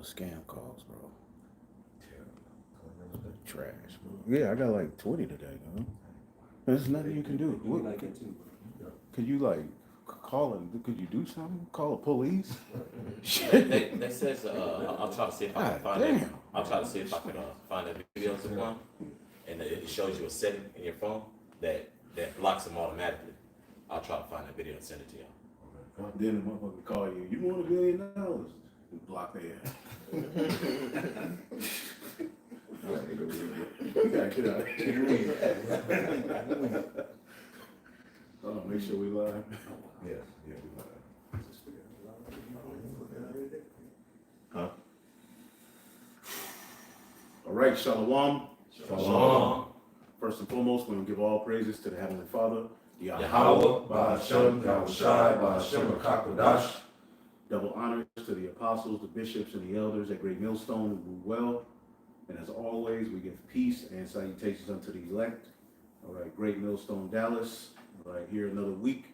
scam calls, bro. Trash, bro. Yeah, I got like 20 today, though. There's nothing you can do. What, could you like call it? Could you do something? Call the police? They says I'll try to see if I can find it. I'll try to see if I can find a video to one, and it shows you a setting in your phone that blocks them automatically. I'll try to find that video and send it to y'all. Then the motherfucker call you. You want $1 billion? And block their ass. You gotta get out of here. Oh, make sure we live. Yeah, we live. Huh? All right, Shalom. Shalom. First and foremost, we're going to give all praises to the Heavenly Father, Yahweh, Ba'ashem, Yahushai, Ba'ashem, Akakodash. Double honors to the apostles, the bishops, and the elders at Great Millstone who rule well. And as always, we give peace and salutations unto the elect. All right, Great Millstone, Dallas. All right, here another week.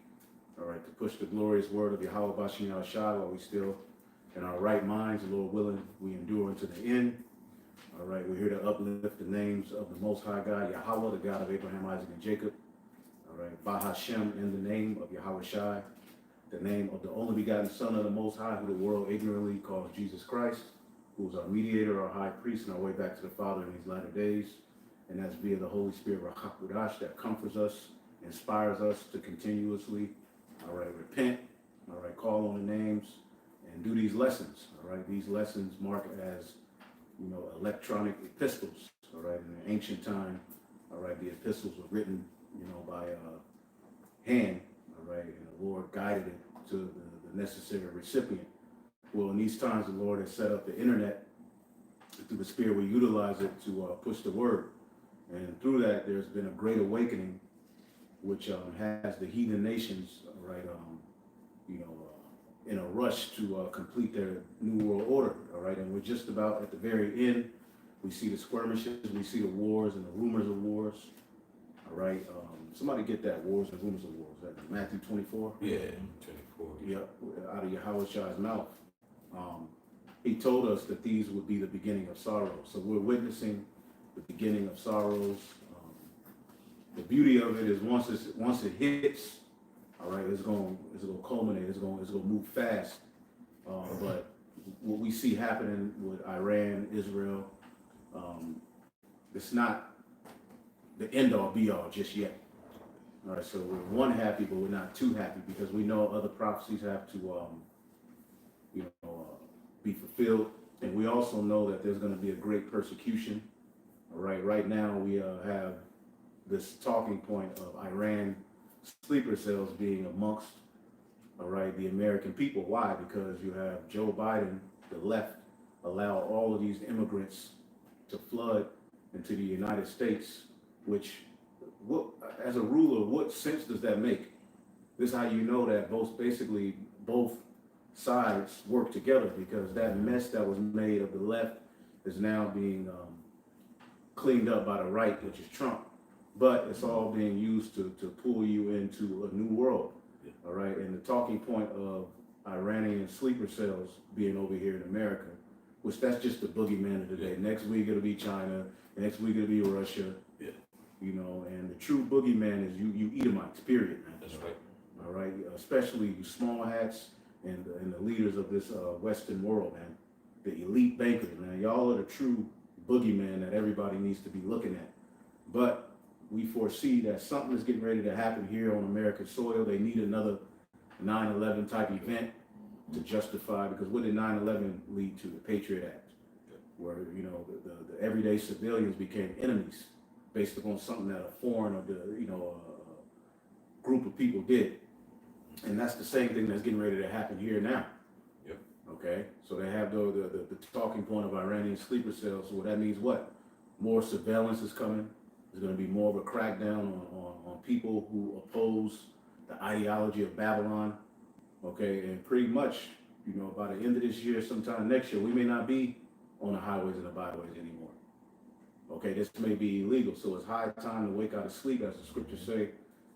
All right, to push the glorious word of Yahweh Bashim Yahushai while we still in our right minds, the Lord willing, we endure unto the end. All right, we're here to uplift the names of the Most High God, Yahweh, the God of Abraham, Isaac, and Jacob. All right, Bahashem, in the name of Yahweh Shai, the name of the only begotten Son of the Most High, who the world ignorantly calls Jesus Christ, who is our mediator, our high priest, and our way back to the Father in these latter days. And that's via the Holy Spirit, Rachakudash, that comforts us, inspires us to continuously, all right, repent, all right, call on the names, and do these lessons, all right? These lessons mark as, you know, electronic epistles, all right? In the ancient time, all right, the epistles were written, you know, by hand, all right, and the Lord guided it to the necessary recipient. Well, in these times, the Lord has set up the internet. Through the Spirit, we utilize it to push the word. And through that, there's been a great awakening, which has the heathen nations, right, you know, in a rush to complete their New World Order, all right? And we're just about at the very end. We see the skirmishes, we see the wars and the rumors of wars, all right? Somebody get that, wars and rumors of wars. That Matthew 24? Yeah, 24. Yep, out of Yahweh Shai's mouth. He told us that these would be the beginning of sorrow. So we're witnessing the beginning of sorrows. The beauty of it is once it hits, all right, it's going to culminate. It's going to move fast. But what we see happening with Iran, Israel, it's not the end all be all just yet. All right, so we're happy, but we're not too happy because we know other prophecies have to, you know, be fulfilled, and we also know that there's going to be a great persecution. All right, right now we have this talking point of Iran sleeper cells being amongst, all right, the American people. Why? Because you have Joe Biden, the left, allow all of these immigrants to flood into the United States, which, what, as a ruler, what sense does that make? This is how you know that both sides work together, because that mess that was made of the left is now being cleaned up by the right, which is Trump. But it's all being used to pull you into a new world, all right? And the talking point of Iranian sleeper cells being over here in America, which that's just the boogeyman of the day. Next week it'll be China, next week it'll be Russia, you know, and the true boogeyman is you Edomites, period, man. That's right. All right, especially you small hats and the leaders of this Western world, man. The elite bankers, man. Y'all are the true boogeyman that everybody needs to be looking at. But we foresee that something is getting ready to happen here on American soil. They need another 9/11 type event to justify, because what did 9/11 lead to? The Patriot Act, where, you know, the everyday civilians became enemies based upon something that a foreign or group of people did. And that's the same thing that's getting ready to happen here now. Yep. Okay, so they have the talking point of Iranian sleeper cells. So that means what? More surveillance is coming. There's going to be more of a crackdown on people who oppose the ideology of Babylon. Okay, and pretty much, you know, by the end of this year, sometime next year, we may not be on the highways and the byways anymore. Okay, this may be illegal, so it's high time to wake out of sleep, as the scriptures say.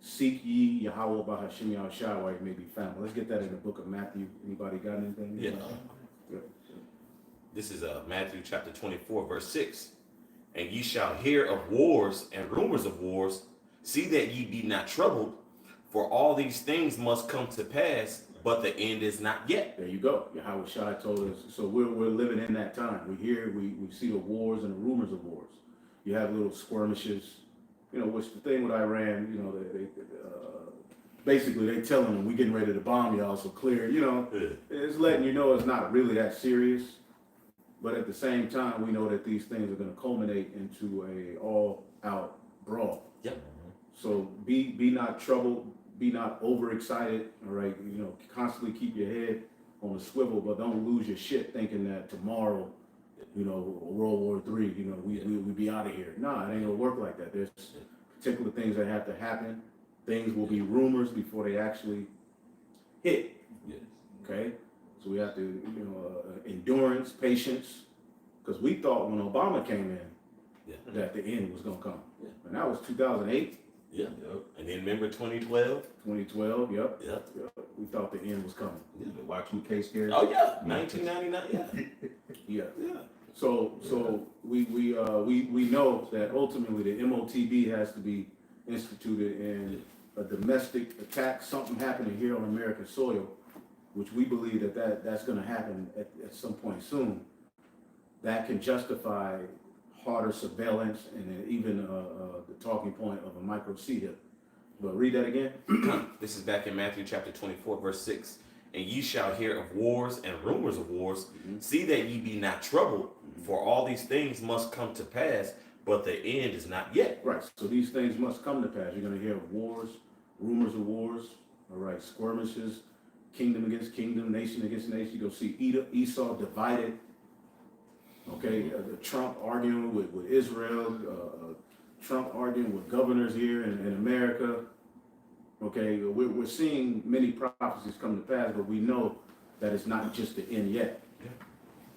Seek ye Yahweh Bahashim Yahushai while he may be found. Let's get that in the book of Matthew. Anybody got anything? Yeah. This is Matthew chapter 24, verse 6. And ye shall hear of wars and rumors of wars. See that ye be not troubled, for all these things must come to pass, but the end is not yet. There you go. Yahweh Shai told us. So we're living in that time. We see the wars and the rumors of wars. You have little skirmishes, which the thing with Iran, basically they telling them we getting ready to bomb y'all, so clear, it's letting you know it's not really that serious. But at the same time, we know that these things are going to culminate into a all-out brawl. Yep. So be not troubled, be not overexcited, all right? Constantly keep your head on the swivel, but don't lose your shit thinking that tomorrow, World War III, we be out of here. Nah, it ain't gonna work like that. There's particular things that have to happen. Things will be rumors before they actually hit. Yes. Okay? So we have to, endurance, patience, because we thought when Obama came in that the end was gonna come. Yeah. And that was 2008. Yeah. Yep. And then remember 2012? 2012, yep. Yep. We thought the end was coming. Yeah. The Y2K scare. Oh yeah, 1999. Yeah. Yeah. So we know that ultimately the MOTB has to be instituted and a domestic attack, something happening here on American soil, which we believe that's going to happen at some point soon. That can justify harder surveillance and even the talking point of a micro C-hip. But read that again. This is back in Matthew chapter 24, verse 6. And ye shall hear of wars and rumors of wars. Mm-hmm. See that ye be not troubled, for all these things must come to pass, but the end is not yet. Right. So these things must come to pass. You're going to hear of wars, rumors of wars, all right, skirmishes, kingdom against kingdom, nation against nation. You're going to see Esau divided. Okay, Trump arguing with Israel, Trump arguing with governors here in America. Okay, we're seeing many prophecies come to pass, but we know that it's not just the end yet.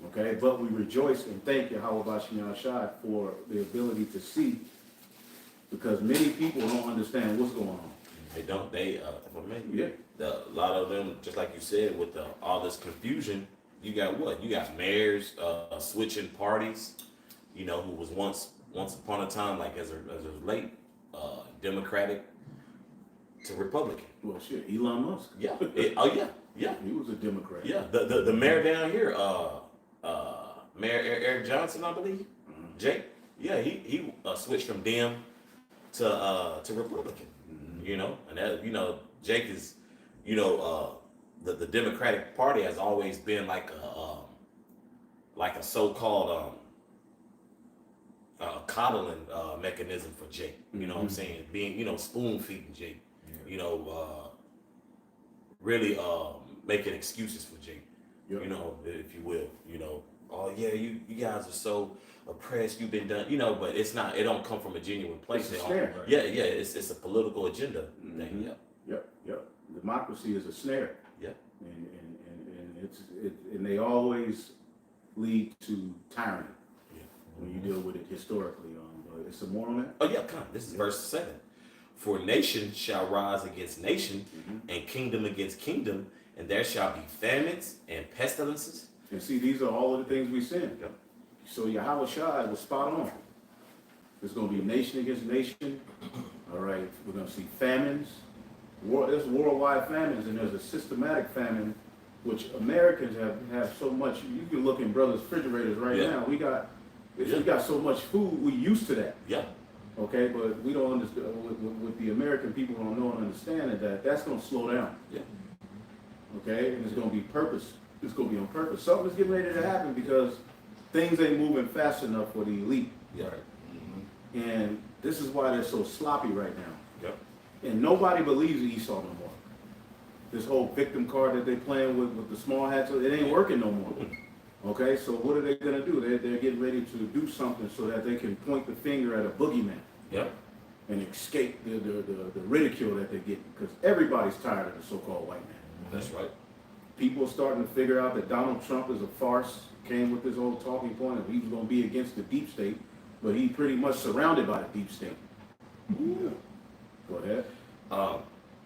Okay, but we rejoice and thank Yahweh Bashem Shai for the ability to see, because many people don't understand what's going on. They don't. For me, Yeah. A lot of them, just like you said, with all this confusion, you got what? You got mayors switching parties. Who was once upon a time, like as of late, Democratic to Republican. Well, shit, Elon Musk. Yeah. Yeah. He was a Democrat. Yeah. The mayor down here, Mayor Eric Johnson, I believe. Mhm. Jake. Yeah, he switched from Dem to Republican. Mhm. And that Jake is, the Democratic Party has always been like a so-called coddling mechanism for Jake. You know what I'm saying? Being spoon feeding Jake. Really making excuses for Jake. Yep. If you will. Oh yeah, you guys are so oppressed. You've been done. But it's not. It don't come from a genuine place. It's a snare. Yeah. It's a political agenda thing. Yep. Democracy is a snare. Yep. And they always lead to tyranny Yeah. when you deal with it historically. It's some more on that. Oh yeah, come. This is verse 7. For nation shall rise against nation, Mm-hmm. and kingdom against kingdom, and there shall be famines and pestilences. And see, these are all of the things we sin. Yep. So Yahweh Shai was spot on. There's going to be nation against nation. All right, we're going to see famines. There's worldwide famines, and there's a systematic famine, which Americans have so much. You can look in brothers' refrigerators right Yeah. now. We got Yeah. so much food. We used to that. Yeah. Okay, but we don't understand. With the American people don't know and understand that's going to slow down. Yeah. Okay, and it's going to be purpose. It's going to be on purpose. Something's getting ready to happen because things ain't moving fast enough for the elite. Yeah. And this is why they're so sloppy right now. Yep. And nobody believes Esau no more. This whole victim card that they're playing with the small hats, it ain't working no more. Okay, so what are they going to do? They're getting ready to do something so that they can point the finger at a boogeyman. Yep. And escape the ridicule that they get, because everybody's tired of the so-called white man. That's right. People are starting to figure out that Donald Trump is a farce, came with this whole talking point of he was going to be against the deep state, but he pretty much surrounded by the deep state. Yeah. Go ahead.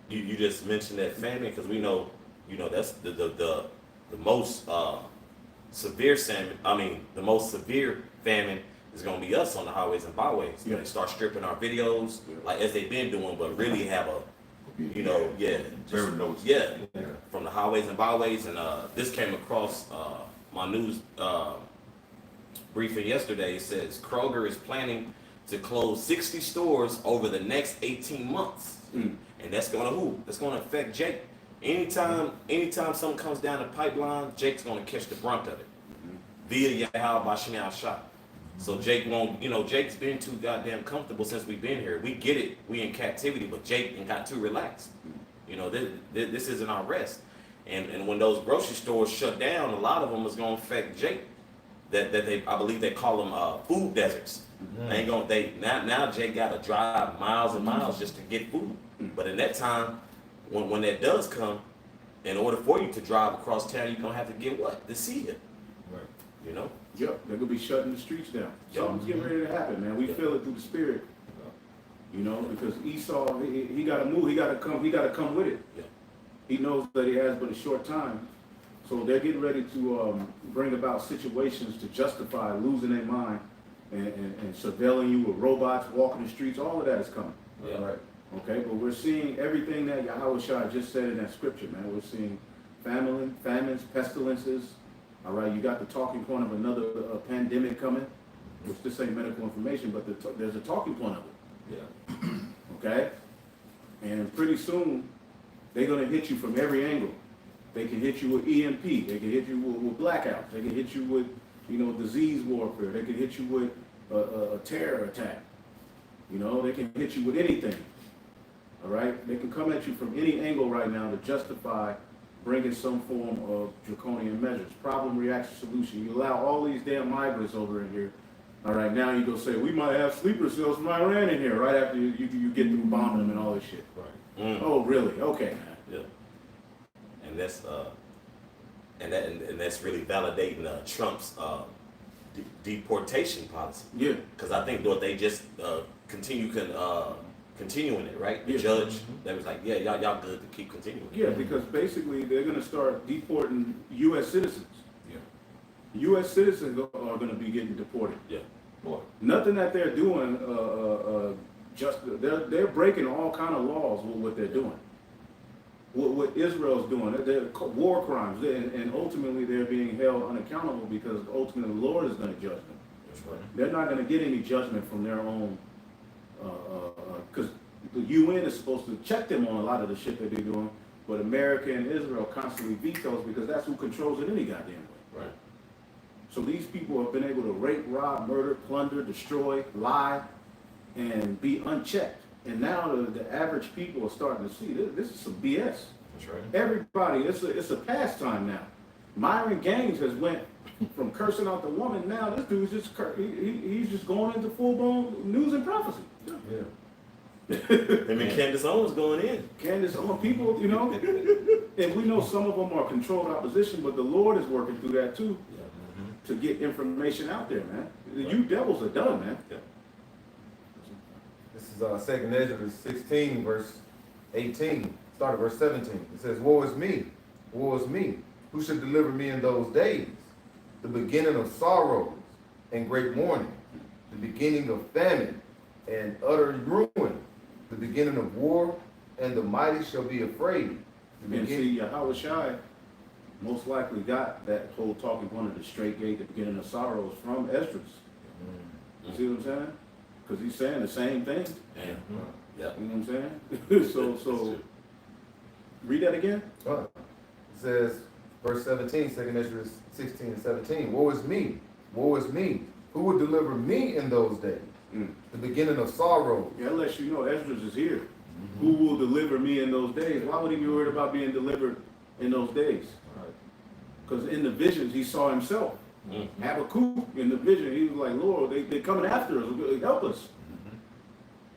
You just mentioned that famine because we know, that's the most severe the most severe famine is gonna be us on the highways and byways. Yeah. They start stripping our videos, like as they've been doing, but really have a, Very noticeable. yeah, Yeah. from the highways and byways. And this came across my news briefing yesterday. It says Kroger is planning to close 60 stores over the next 18 months. And that's gonna affect Jake. Anytime something comes down the pipeline, Jake's gonna catch the brunt of it. Via Yahal Bashinyal shot. So Jake won't, Jake's been too goddamn comfortable since we've been here. We get it, we in captivity, but Jake got too relaxed. This isn't our rest. And when those grocery stores shut down, a lot of them is gonna affect Jake. I believe they call them food deserts. Now Jake gotta drive miles and miles just to get food. But in that time, when that does come, in order for you to drive across town, you're gonna have to get what? The seed. Right. Yep, they're gonna be shutting the streets down. Something's getting ready to happen, man. We feel it through the spirit. Because Esau, he gotta move, he gotta come with it. Yeah. He knows that he has but a short time. So they're getting ready to bring about situations to justify losing their mind and surveilling you with robots walking the streets. All of that is coming. Yeah. Right. Okay, but we're seeing everything that Yahweh Shai just said in that scripture, man. We're seeing famines, pestilences. All right, you got the talking point of another pandemic coming, which this ain't medical information, but there's a talking point of it. Yeah. Okay, and pretty soon they're gonna hit you from every angle. They can hit you with EMP. They can hit you with blackouts. They can hit you with, disease warfare. They can hit you with a terror attack. They can hit you with anything. All right? They can come at you from any angle right now to justify bringing some form of draconian measures. Problem, reaction, solution. You allow all these damn migrants over in here. All right, now you go say, we might have sleeper cells from Iran in here right after you get through bombing them and all this shit. Right. Oh, really? Okay. Yeah. And that's that's really validating Trump's deportation policy. Yeah. Because I think what they just continuing it, right? The Yeah. judge, they was like, yeah, y'all good to keep continuing. Yeah, because basically they're going to start deporting U.S. citizens. Yeah. U.S. citizens are going to be getting deported. Yeah. Boy. Nothing that they're doing, they're breaking all kind of laws with what they're doing. What Israel's doing, they're war crimes, and ultimately they're being held unaccountable because ultimately the Lord is going to judge them. That's right. They're not going to get any judgment from their own, because the UN is supposed to check them on a lot of the shit that they're doing, but America and Israel constantly vetoes because that's who controls it any goddamn way. Right. So these people have been able to rape, rob, murder, plunder, destroy, lie, and be unchecked. And now the average people are starting to see this is some BS. That's right. Everybody, it's a pastime now. Myron Gaines has went from cursing out the woman. Now this dude's just he's just going into full blown news and prophecy. Yeah. I mean, Candace Owens going in. Candace, people, and we know some of them are controlled opposition, but the Lord is working through that too to get information out there, man. You devils are done, man. Yeah. This is 2 Ezra 16, verse 18. Start at verse 17. It says, woe is me, who should deliver me in those days? The beginning of sorrows and great mourning, the beginning of famine and utter ruin, the beginning of war, and the mighty shall be afraid. And see, Yahweh Shai most likely got that whole talking point of the straight gate, the beginning of sorrows from Esdras. You see what I'm saying? Because he's saying the same thing. Yeah. You know what I'm saying? so read that again. It says, verse 17, 2 Ezra 16 and 17, woe is me, who would deliver me in those days? The beginning of sorrow. Yeah, that lets you know Esdras is here. Who will deliver me in those days? Why would he be worried about being delivered in those days? Because in the visions, he saw himself. Habakkuk, in the vision, he was like, Lord, they're coming after us. Help us.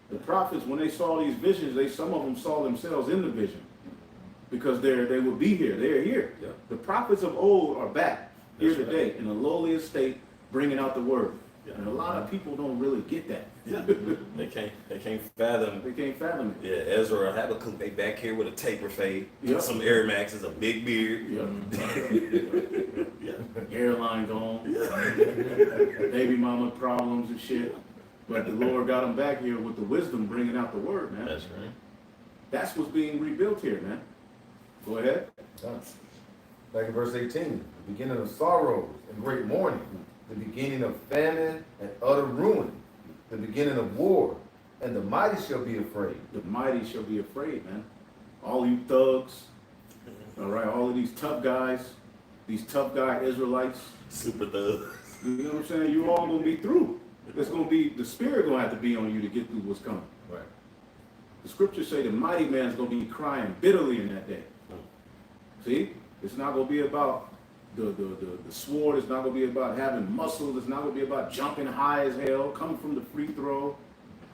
The prophets, when they saw these visions, some of them saw themselves in the vision. Because they will be here. They're here. Yeah. The prophets of old are back here That's today in the lowliest state, bringing out the word. Yeah. And a lot of people don't really get that. Yeah. They can't fathom. They can't fathom it. Yeah, Ezra or Habakkuk, they back here with a taper fade, Yeah. some Air Maxes, a big beard. Yeah. Yeah. hairline gone, baby mama problems and shit. But the Lord got them back here with the wisdom, bringing out the word, man. That's right. That's what's being rebuilt here, man. Go ahead. Back in verse 18, the beginning of sorrows and great mourning, the beginning of famine and utter ruin, the beginning of war, and the mighty shall be afraid. The mighty shall be afraid, man. All you thugs, all right, all of these tough guys, these tough guy Israelites, Super thug. you know what I'm saying? You're all gonna be through. It's gonna be, the spirit gonna have to be on you to get through what's coming. Right. The scriptures say the mighty man's gonna be crying bitterly in that day. See? It's not gonna be about the sword, it's not gonna be about having muscle, it's not gonna be about jumping high as hell, coming from the free throw,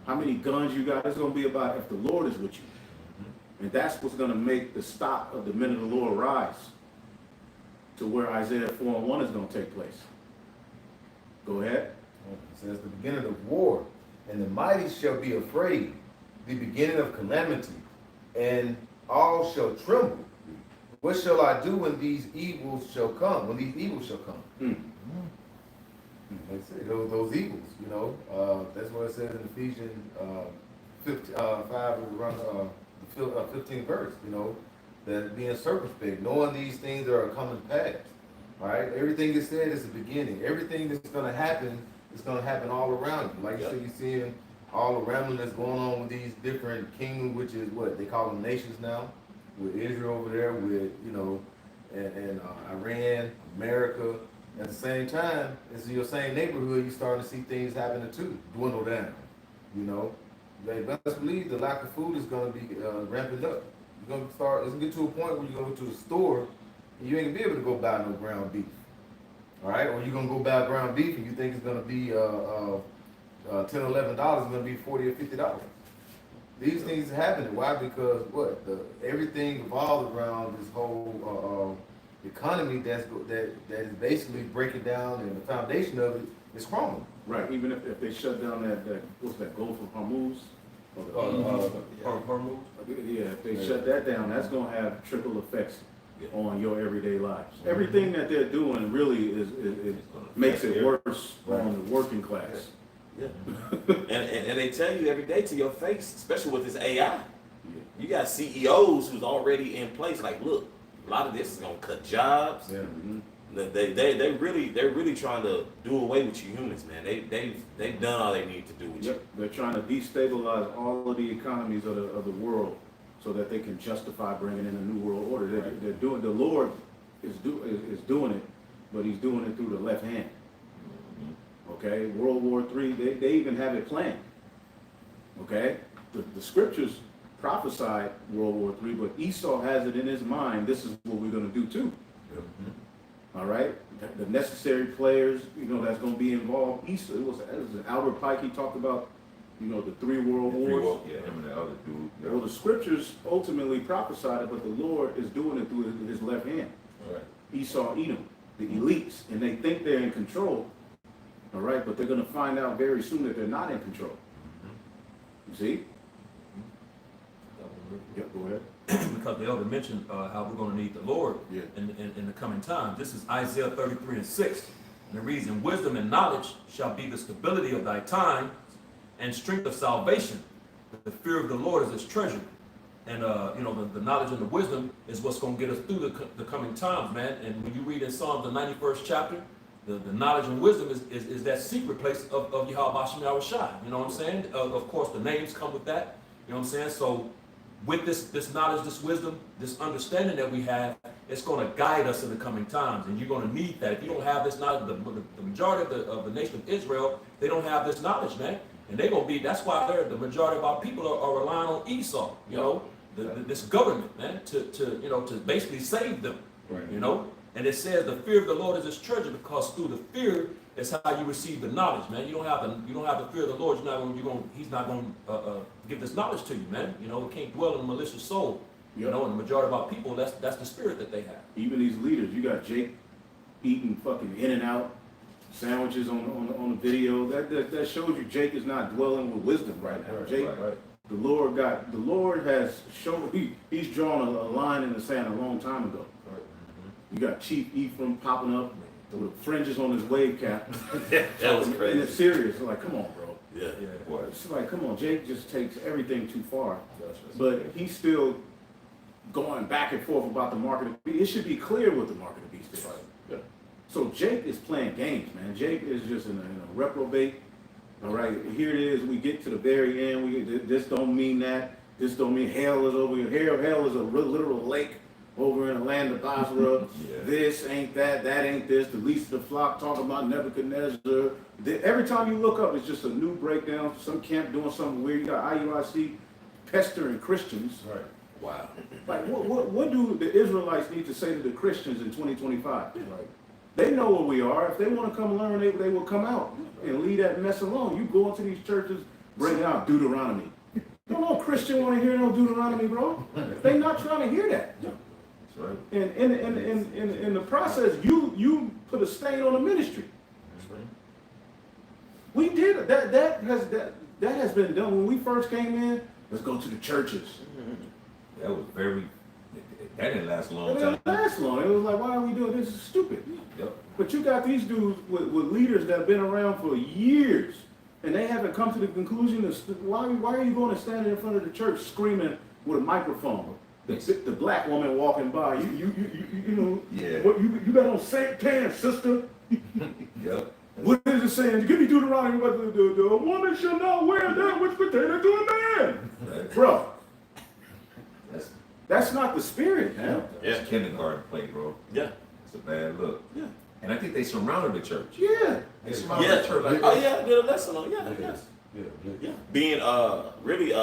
how many guns you got. It's gonna be about if the Lord is with you. And that's what's gonna make the stock of the men of the Lord rise to where Isaiah 4:1 is gonna take place. Go ahead. It says the beginning of war, and the mighty shall be afraid, the beginning of calamity, and all shall tremble. What shall I do when these evils shall come? When these evils shall come. Let's say those evils, you know. That's what it says in Ephesians 5, around the 15th verse, you know, that being circumspect, knowing these things that are coming to pass. All right, everything is said is the beginning. Everything that's going to happen is going to happen all around you. Like you say, you're seeing all around that's going on with these different kingdoms, which is what they call them nations now. With Israel over there, with and Iran, America. At the same time, it's your same neighborhood. You're starting to see things happening too, dwindle down. You know, they best believe the lack of food is going to be ramping up. You're going to start. It's going to get to a point where you go to the store and you ain't gonna be able to go buy no ground beef. All right, or you're gonna go buy ground beef and you think it's gonna be $10 or $11, it's gonna be $40 or $50. These things are happening. Why? Because everything evolved around this whole economy that is basically breaking down, and the foundation of it is crumbling. Right. Even if they shut down that what's that, Gulf of Hormuz? Hormuz? Yeah, if they shut that down, that's gonna have trickle effects on your everyday lives. Everything that they're doing really is makes it worse on the working class. Yeah. and they tell you every day to your face, especially with this AI. You got CEOs who's already in place. Like, look, a lot of this is gonna cut jobs. Yeah. They're really trying to do away with you humans, man. They've done all they need to do with you. They're trying to destabilize all of the economies of the world so that they can justify bringing in a new world order. They're doing, the Lord is doing it, but He's doing it through the left hand. Okay, World War III, they even have it planned. Okay, the scriptures prophesied World War III, but Esau has it in his mind, this is what we're going to do too. All right, the necessary players, that's going to be involved. Esau, it was Albert Pike, he talked about, the 3 world wars. Yeah, him and the other dude. Yeah. Well, the scriptures ultimately prophesied it, but the Lord is doing it through his left hand. Right. Esau, Edom, the elites, and they think they're in control. All right, but they're going to find out very soon that they're not in control. You see? Yeah, go ahead. Because the elder mentioned how we're going to need the Lord in the coming time. This is Isaiah 33:6. And it reads, "And wisdom and knowledge shall be the stability of thy time, and strength of salvation. The fear of the Lord is his treasure." And the knowledge and the wisdom is what's going to get us through the coming times, man. And when you read in Psalms, the 91st chapter, the knowledge and wisdom is that secret place of Yahweh Hashem Yahweh Shai. You know what I'm saying? Of course, the names come with that. You know what I'm saying? So with this knowledge, this wisdom, this understanding that we have, it's going to guide us in the coming times. And you're going to need that. If you don't have this knowledge, the majority of the nation of Israel, they don't have this knowledge, man. And they're going to be, that's why the majority of our people are relying on Esau, this government, man, to basically save them, Right. And it says the fear of the Lord is his treasure, because through the fear is how you receive the knowledge, man. You don't have the fear of the Lord. He's not going to give this knowledge to you, man. It can't dwell in a malicious soul. Yep. And the majority of our people, that's the spirit that they have. Even these leaders, you got Jake eating fucking In-N-Out sandwiches on the video. That shows you Jake is not dwelling with wisdom right now. Right, Jake, right. the Lord has shown, he's drawn a line in the sand a long time ago. Right. You got Chief Ephraim popping up, with fringes on his wave cap. That was And crazy. it's serious. Like, come on, bro. Yeah. What? It's like, come on, Jake just takes everything too far. That's right. But he's still going back and forth about the mark of the beast. It should be clear what the mark of the beast is. Yeah. So Jake is playing games, man. Jake is just in a reprobate. All right, here it is. We get to the very end. This don't mean that. This don't mean hell is over here. Hell is a literal lake over in the land of Basra. Yeah. This ain't that. That ain't this. The least of the flock talking about Nebuchadnezzar. Every time you look up, it's just a new breakdown. Some camp doing something weird. You got IUIC pestering Christians. Right. Wow. Like, what do the Israelites need to say to the Christians in 2025? Right. They know what we are. If they want to come learn, they will come out and leave that mess alone. You go into these churches, bring out Deuteronomy. Don't no Christian want to hear no Deuteronomy, bro. They not trying to hear that. That's right. And in the process, you put a stain on the ministry. That's right. We did it. That has been done when we first came in. Let's go to the churches. That was very. That didn't last a long It time. didn't last long. It was like, why are we doing this? This is stupid. Yep. But you got these dudes with leaders that have been around for years, and they haven't come to the conclusion of why are you going to stand in front of the church screaming with a microphone? The black woman walking by, you know, Yeah. what you got on St. pants, sister. Yep. What is it saying? Give me Deuteronomy, but the woman shall not wear that which pertaineth to a man. Right. Bro, That's, that's not the spirit, man. Yeah. that's kindergarten play, bro. Yeah. It's a bad look. Yeah. And I think they surrounded the church. Yeah. They surrounded Yeah. the church. Like, Oh yeah, I did a lesson on yes. Yeah. Yeah. Being really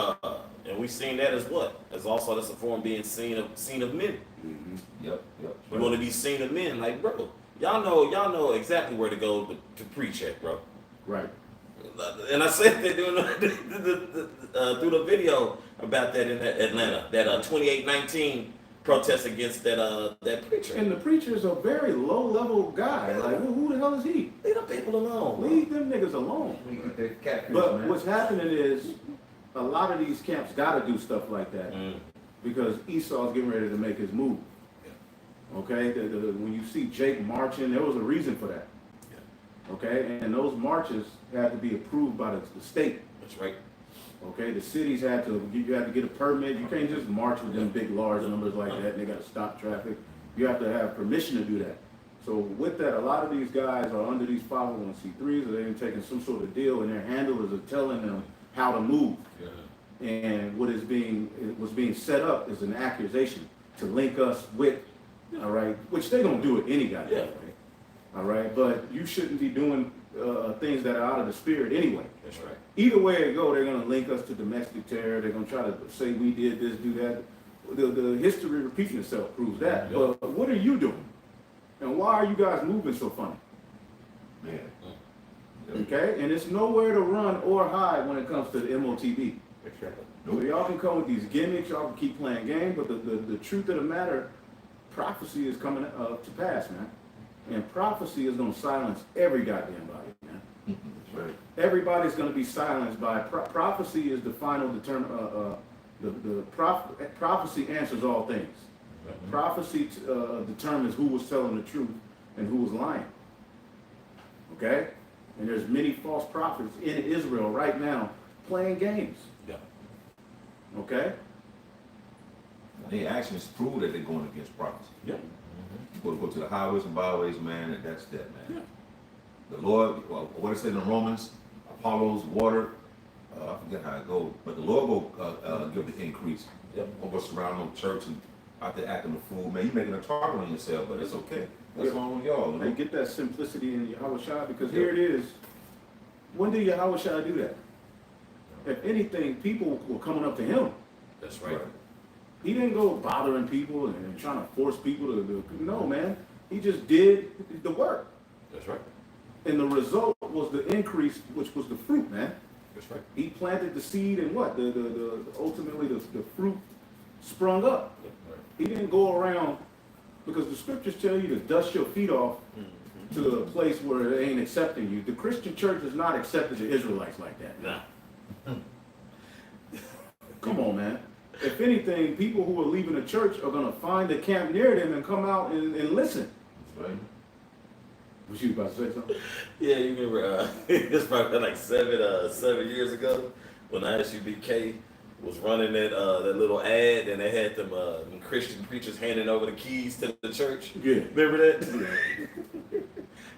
and we've seen that as what? As also that's a form of being seen of men. Yep. Yep. We want to be seen of men, like bro. Y'all know exactly where to go to preach at, bro. Right. And I said that during through the video about that in Atlanta, that 2819 protest against that preacher. And the preacher's a very low-level guy. Like, who the hell is he? Leave them people alone. bro. Leave them niggas alone. They catfish, But man. what's happening is a lot of these camps got to do stuff like that because Esau's getting ready to make his move. Okay? When you see Jake marching, there was a reason for that. Okay? And those marches had to be approved by the state. That's right. Okay? The cities you had to get a permit. You can't just march with them big, large numbers like that and they got to stop traffic. You have to have permission to do that. So with that, a lot of these guys are under these 501c3s, or they're taking some sort of deal, and their handlers are telling them how to move. Yeah. And what's being set up is an accusation to link us with, all right, which they're gonna do it any goddamn way. All right, but you shouldn't be doing things that are out of the spirit anyway. That's right. Either way it go, they're gonna link us to domestic terror. They're gonna try to say we did this, do that. The history repeating itself proves that. Yep. But what are you doing? And why are you guys moving so funny? Man. Okay? And it's nowhere to run or hide when it comes to the MOTB. That's right. So y'all can come with these gimmicks, y'all can keep playing games, but the truth of the matter, prophecy is coming to pass, man. And prophecy is gonna silence every goddamn body, man. That's right. Everybody's gonna be silenced by prophecy is the final prophecy answers all things. Prophecy determines who was telling the truth and who was lying. Okay? And there's many false prophets in Israel right now playing games. Yeah. Okay? Their actions prove that they're going against prophecy. Yeah. You go to the highways and byways, man, and that's that, man. The Lord, what it says in Romans, Apollo's water, I forget how it goes, but the Lord will give the increase. Yep. Over surrounding the church and out there acting a fool, man. You making a target on yourself, but it's okay. That's wrong with y'all. They get that simplicity in Yahushua because here it is. When did Yahushua do that? If anything, people were coming up to him. That's right. He didn't go bothering people and trying to force people to do. No, man. He just did the work. That's right. And the result was the increase, which was the fruit, man. That's right. He planted the seed and what? Ultimately the fruit sprung up. He didn't go around, because the scriptures tell you to dust your feet off to a place where it ain't accepting you. The Christian church has not accepted the Israelites like that. Nah. Come on, man. If anything, people who are leaving the church are going to find a camp near them and come out and listen. That's right. Was you about to say something? Yeah, you remember, it's probably like 7 years ago when ISUBK was running that little ad and they had them Christian preachers handing over the keys to the church. Yeah. Remember that? Yeah.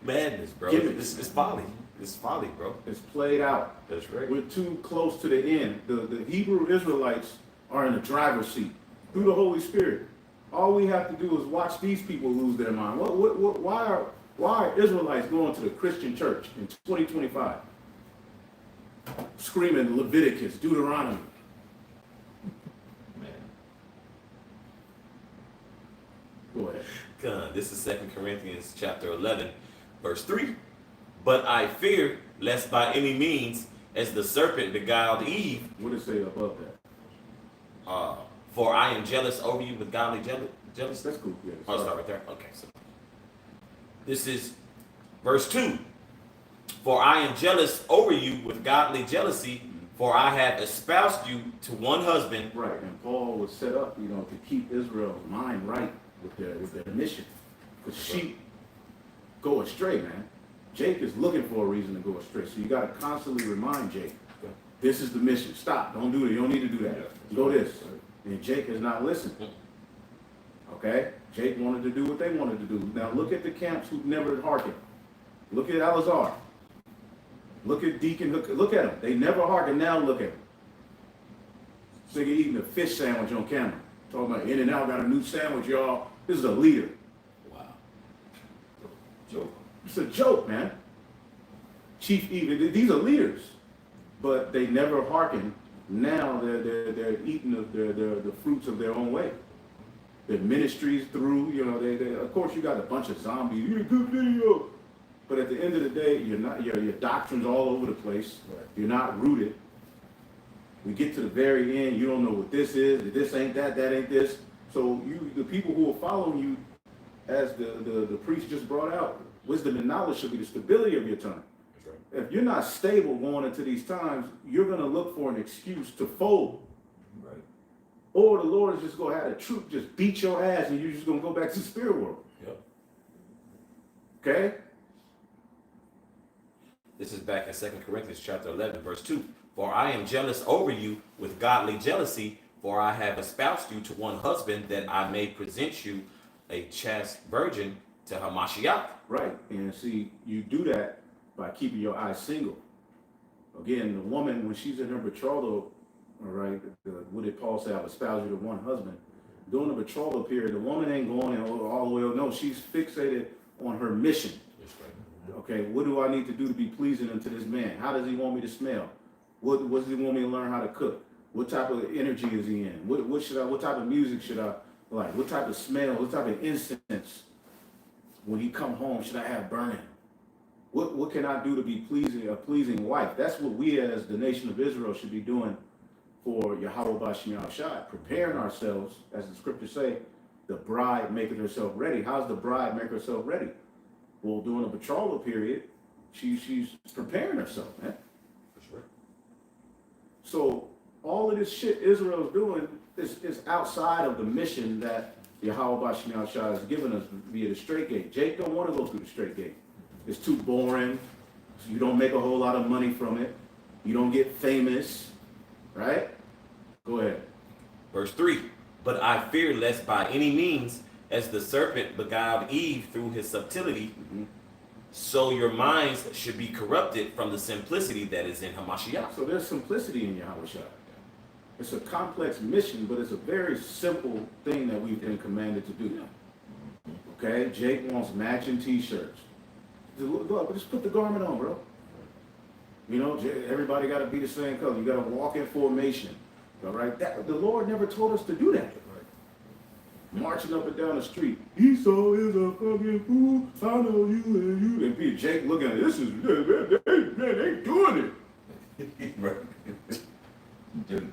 Madness, bro. It's folly. It's folly, bro. It's played out. That's right. We're too close to the end. The Hebrew Israelites are in the driver's seat through the Holy Spirit. All we have to do is watch these people lose their mind. Why are Israelites going to the Christian church in 2025? Screaming Leviticus, Deuteronomy. Man. Go ahead. This is 2 Corinthians chapter 11, verse 3. But I fear lest by any means, as the serpent beguiled Eve, What does it say above that? for I am jealous over you with godly jealousy. That's cool. Yeah, I'll start right there. Okay, so this is verse 2. For I am jealous over you with godly jealousy, for I have espoused you to one husband. Right, and Paul was set up, to keep Israel's mind right with their mission. Because sheep go astray, man. Jake is looking for a reason to go astray. So you got to constantly remind Jake, this is the mission. Stop. Don't do it. You don't need to do that. Go this. And Jake has not listened. Okay? Jake wanted to do what they wanted to do. Now look at the camps who never hearkened. Look at Eleazar. Look at Deacon. Look at them. They never hearkened. Now look at them. So you're eating a fish sandwich on camera. Talking about In-N-Out got a new sandwich, y'all. This is a leader. Wow. Joke. It's a joke, man. Chief even these are leaders, but they never hearken. Now they're eating the fruits of their own way. Their ministries through, they of course you got a bunch of zombies. You're a good video, but at the end of the day, you're not. Your doctrine's all over the place. Right. You're not rooted. We get to the very end, you don't know what this is. This ain't that. That ain't this. So the people who are following you, as the priest just brought out, wisdom and knowledge should be the stability of your time. That's right. If you're not stable going into these times, you're going to look for an excuse to fold. Right. Or the Lord is just going to have the truth just beat your ass and you're just going to go back to the spirit world. Yep. Okay? This is back in 2 Corinthians chapter 11, verse 2. For I am jealous over you with godly jealousy, for I have espoused you to one husband, that I may present you a chaste virgin to Hamashiach. Right. And see, you do that by keeping your eyes single. Again, the woman, when she's in her betrothal, all right, what did Paul say? I've espoused you to one husband. During the betrothal period, the woman ain't going all the way. No, she's fixated on her mission. That's right. Okay, what do I need to do to be pleasing unto this man? How does he want me to smell? What does he want me to learn how to cook? What type of energy is he in? What type of music should I like? What type of smell? What type of incense? When he come home, should I have burning? What can I do to be a pleasing wife? That's what we as the nation of Israel should be doing for Yahweh Bashim Shai, preparing ourselves, as the scriptures say, the bride making herself ready. How's the bride make herself ready? Well, during the betrothal period, she's preparing herself, man. For sure. So all of this shit Israel's doing is outside of the mission that Yahweh Bashim Shai has given us via the straight gate. Jake don't want to go through the straight gate. It's too boring. So you don't make a whole lot of money from it. You don't get famous, right? Go ahead. Verse 3. But I fear lest by any means, as the serpent beguiled Eve through his subtlety, so your minds should be corrupted from the simplicity that is in Hamashiach. So there's simplicity in Yahweh Shai. It's a complex mission, but it's a very simple thing that we've been commanded to do. Okay? Jake wants matching t-shirts. Just put the garment on, bro. Everybody got to be the same color. You got to walk in formation. All right? The Lord never told us to do that. Marching up and down the street. Esau is a fucking fool. I know you and you. And Peter, Jake looking at it. This is, they doing it. Right.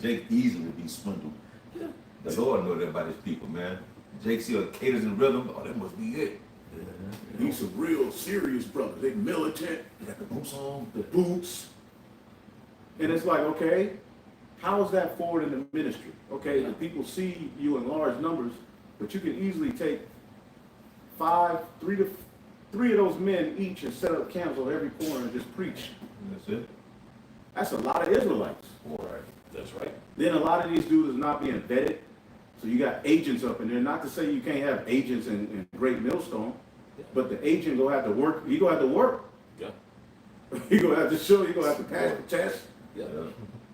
Jake easily would be swindled. Yeah. The Lord knows that about his people, man. Jake see a cadence and rhythm. Oh, that must be it. These some real serious brothers. They militant. They got the boots on. The boots. And it's like, okay, how is that forward in the ministry? Okay, the people see you in large numbers, but you can easily take 3 to 3 of those men each and set up camps on every corner and just preach. That's it. That's a lot of Israelites. Right. That's right. Then a lot of these dudes is not being vetted. So you got agents up in there. Not to say you can't have agents in Great Millstone, but the agent gonna have to work. He gonna have to work. Yeah. He gonna have to show. He gonna have to pass the test. Yeah.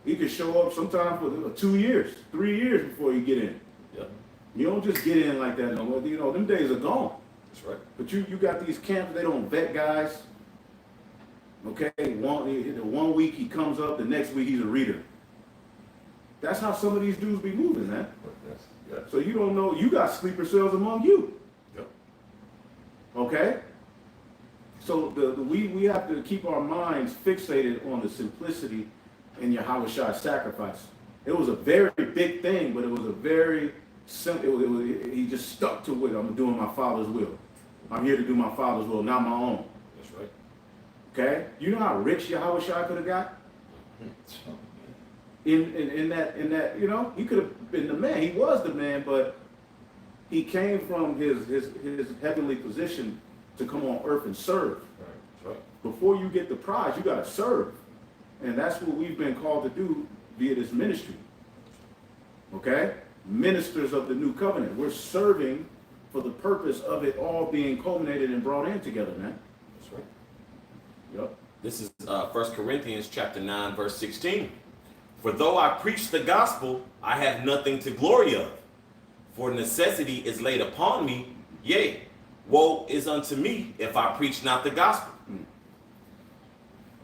He could show up sometime for 2 years, 3 years before you get in. Yeah. You don't just get in like that no more. You know, them days are gone. That's right. But you got these camps, they don't vet guys. Okay, one week he comes up, the next week he's a reader. That's how some of these dudes be moving, man. Yeah. So you don't know, you got sleeper cells among you. Yeah. Okay? So we have to keep our minds fixated on the simplicity in Yahweh's sacrifice. It was a very big thing, but it was a very simple, he just stuck to it. I'm doing my Father's will. I'm here to do my Father's will, not my own. That's right. Okay? You know how rich Yahweh could have got? In that, you know, he could have been the man. He was the man, but he came from his heavenly position to come on earth and serve. That's right. Before you get the prize, you got to serve. And that's what we've been called to do via this ministry. Okay? Ministers of the new covenant. We're serving for the purpose of it all being culminated and brought in together, man. That's right. Yep. This is 1 Corinthians chapter 9, verse 16. For though I preach the gospel, I have nothing to glory of. For necessity is laid upon me, yea, woe is unto me if I preach not the gospel.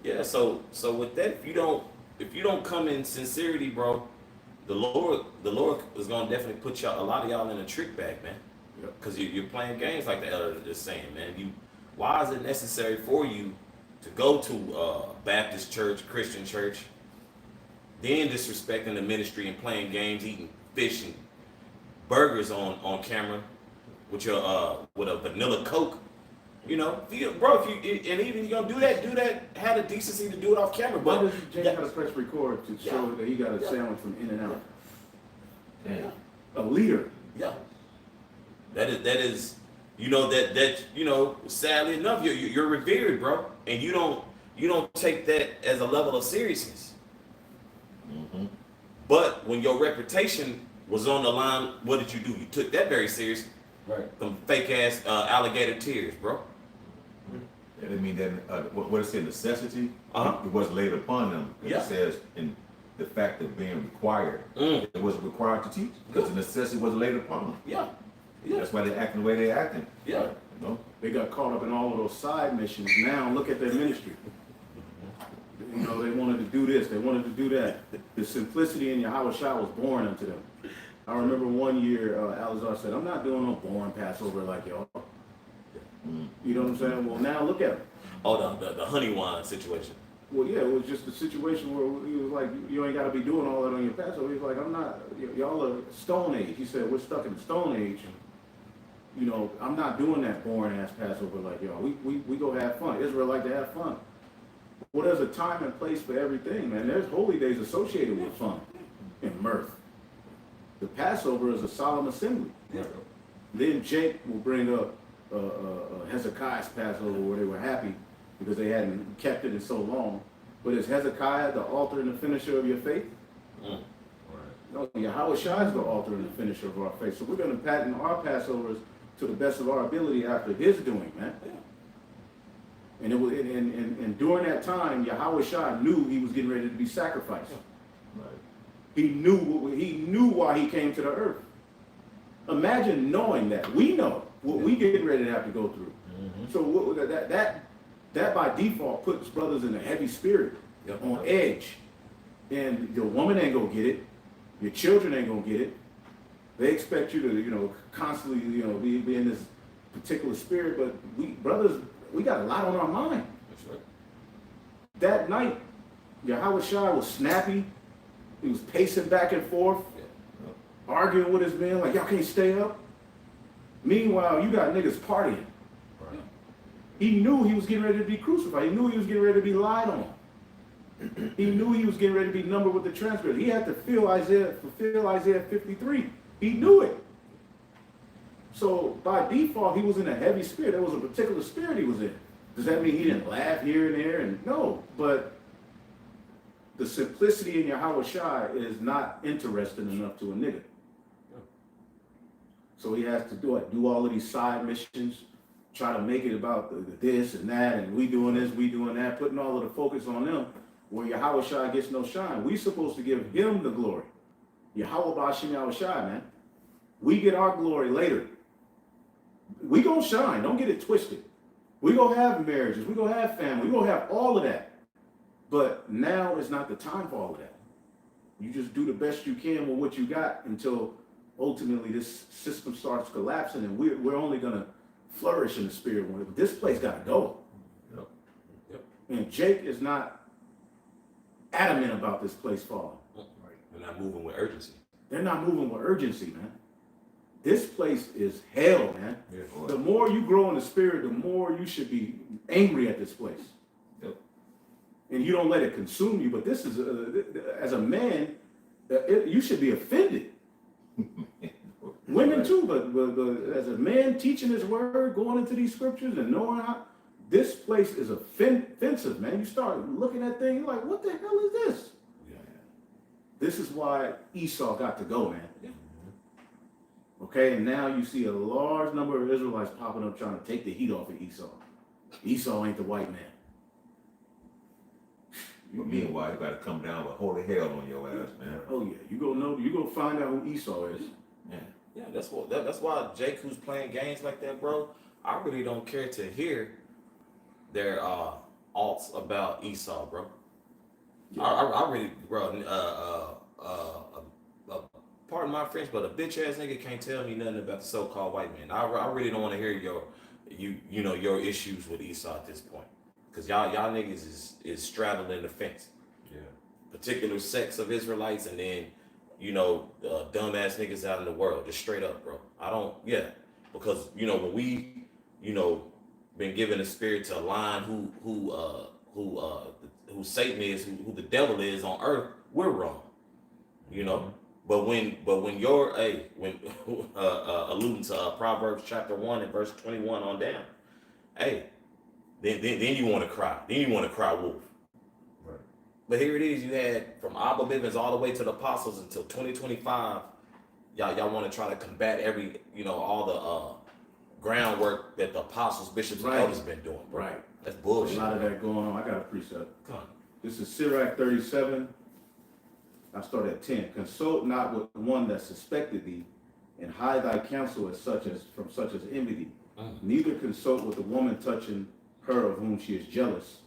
Yeah, so with that, if you don't come in sincerity, bro, the Lord is gonna definitely put a lot of y'all in a trick bag, man. Because you're playing games like the elder is saying, man. Why is it necessary for you to go to Baptist church, Christian church, then disrespecting the ministry and playing games, eating fish and burgers on camera with a vanilla Coke? You know, and even you're gonna do that, have the decency to do it off camera. Why But does James got to press record to show that he got a sandwich from In and Out? yeah. A leader. Yeah. That is, sadly enough, you're revered, bro, and you don't take that as a level of seriousness. Mm-hmm. But when your reputation was on the line, what did you do? You took that very serious. Right. Them fake ass alligator tears, bro. That didn't mean that, what it said, necessity, Uh-huh. it was laid upon them. Yeah. It says in the fact of being required. Mm. It was required to teach because the necessity was laid upon them. Yeah. Yeah. That's why they're acting the way they're acting. Yeah. You know? They got caught up in all of those side missions. Now look at their ministry. You know, they wanted to do this, they wanted to do that. The simplicity in Yahweh was born unto them. I remember one year, Alazar said, I'm not doing no boring Passover like y'all. You know what I'm saying? Well, now look at him. Oh, the honey wine situation. Well, yeah, it was just a situation where he was like, you ain't got to be doing all that on your Passover. He was like, I'm not, y'all are Stone Age. He said, we're stuck in the Stone Age. You know, I'm not doing that boring ass Passover like y'all. We go have fun. Israel like to have fun. Well, there's a time and place for everything, man. There's holy days associated with fun and mirth. The Passover is a solemn assembly. Then Jake will bring up Hezekiah's Passover where they were happy because they hadn't kept it in so long. But is Hezekiah the author and the finisher of your faith? Mm. No, Yahweh Shai is the author and the finisher of our faith. So we're going to pattern our Passovers to the best of our ability after his doing, man. And it was, and during that time, Yahweh Shai knew he was getting ready to be sacrificed. Right. He knew why he came to the earth. Imagine knowing that. We know what we getting ready to have to go through. Mm-hmm. So that by default puts brothers in a heavy spirit, Yep. on edge. And your woman ain't gonna get it. Your children ain't gonna get it. They expect you to, constantly, be in this particular spirit. But we got a lot on our mind. That's right. That night, Yahweh Shai was snappy. He was pacing back and forth, arguing with his men like, y'all can't stay up. Meanwhile, you got niggas partying. Right. He knew he was getting ready to be crucified. He knew he was getting ready to be lied on. He knew he was getting ready to be numbered with the transgressors. He had to fulfill Isaiah 53. He knew it. So by default, he was in a heavy spirit. There was a particular spirit he was in. Does that mean he didn't laugh here and there? And no, but the simplicity in Yahweh Shai is not interesting enough to a nigga. So he has to do all of these side missions, try to make it about the this and that, and we doing this, we doing that, putting all of the focus on them, where Yahweh Shai gets no shine. We supposed to give him the glory. Yahweh Bashim Yahweh Shai, man. We get our glory later. We gonna shine, don't get it twisted. We gonna have marriages, we gonna have family, we gonna have all of that. But now is not the time for all of that. You just do the best you can with what you got until ultimately this system starts collapsing, and we're only gonna flourish in the spirit. This place gotta go. Yep. Yep. And Jake is not adamant about this place falling. Right. They're not moving with urgency. They're not moving with urgency, man. This place is hell, man. Yeah, The more you grow in the spirit, the more you should be angry at this place. Yep. And you don't let it consume you. But this is, as a man, you should be offended. Women too, but as a man teaching his word, going into these scriptures and knowing how, this place is offensive, man. You start looking at things, you're like, what the hell is this? Yeah. This is why Esau got to go, man. Yeah. Okay, and now you see a large number of Israelites popping up trying to take the heat off of Esau. Esau ain't the white man. But meanwhile, you gotta come down with holy hell on your ass, man. Oh yeah, you gonna find out who Esau is. Yeah. Yeah, that's why Jake, who's playing games like that, bro, I really don't care to hear their alts about Esau, bro. Yeah. I really, bro, pardon my French, but a bitch ass nigga can't tell me nothing about the so-called white man. I really don't want to hear your issues with Esau at this point, because y'all niggas is straddling the fence. Yeah. Particular sects of Israelites, and then dumbass niggas out in the world, just straight up, bro. Because when we been given the spirit to align who Satan is, who the devil is on earth, we're wrong, But when you're alluding to Proverbs chapter 1 and verse 21 on down, then you want to cry. Then you want to cry wolf. Right. But here it is. You had from Abba Bivens all the way to the apostles until 2025. Y'all want to try to combat all the groundwork that the apostles, bishops, and elders been doing. Bro. Right. That's A bullshit. lot of that going on. I got a precept. Come on. This is Sirach 37. I start at 10. Consult not with one that suspected thee, and hide thy counsel from such as envy thee. Neither consult with the woman touching her of whom she is jealous.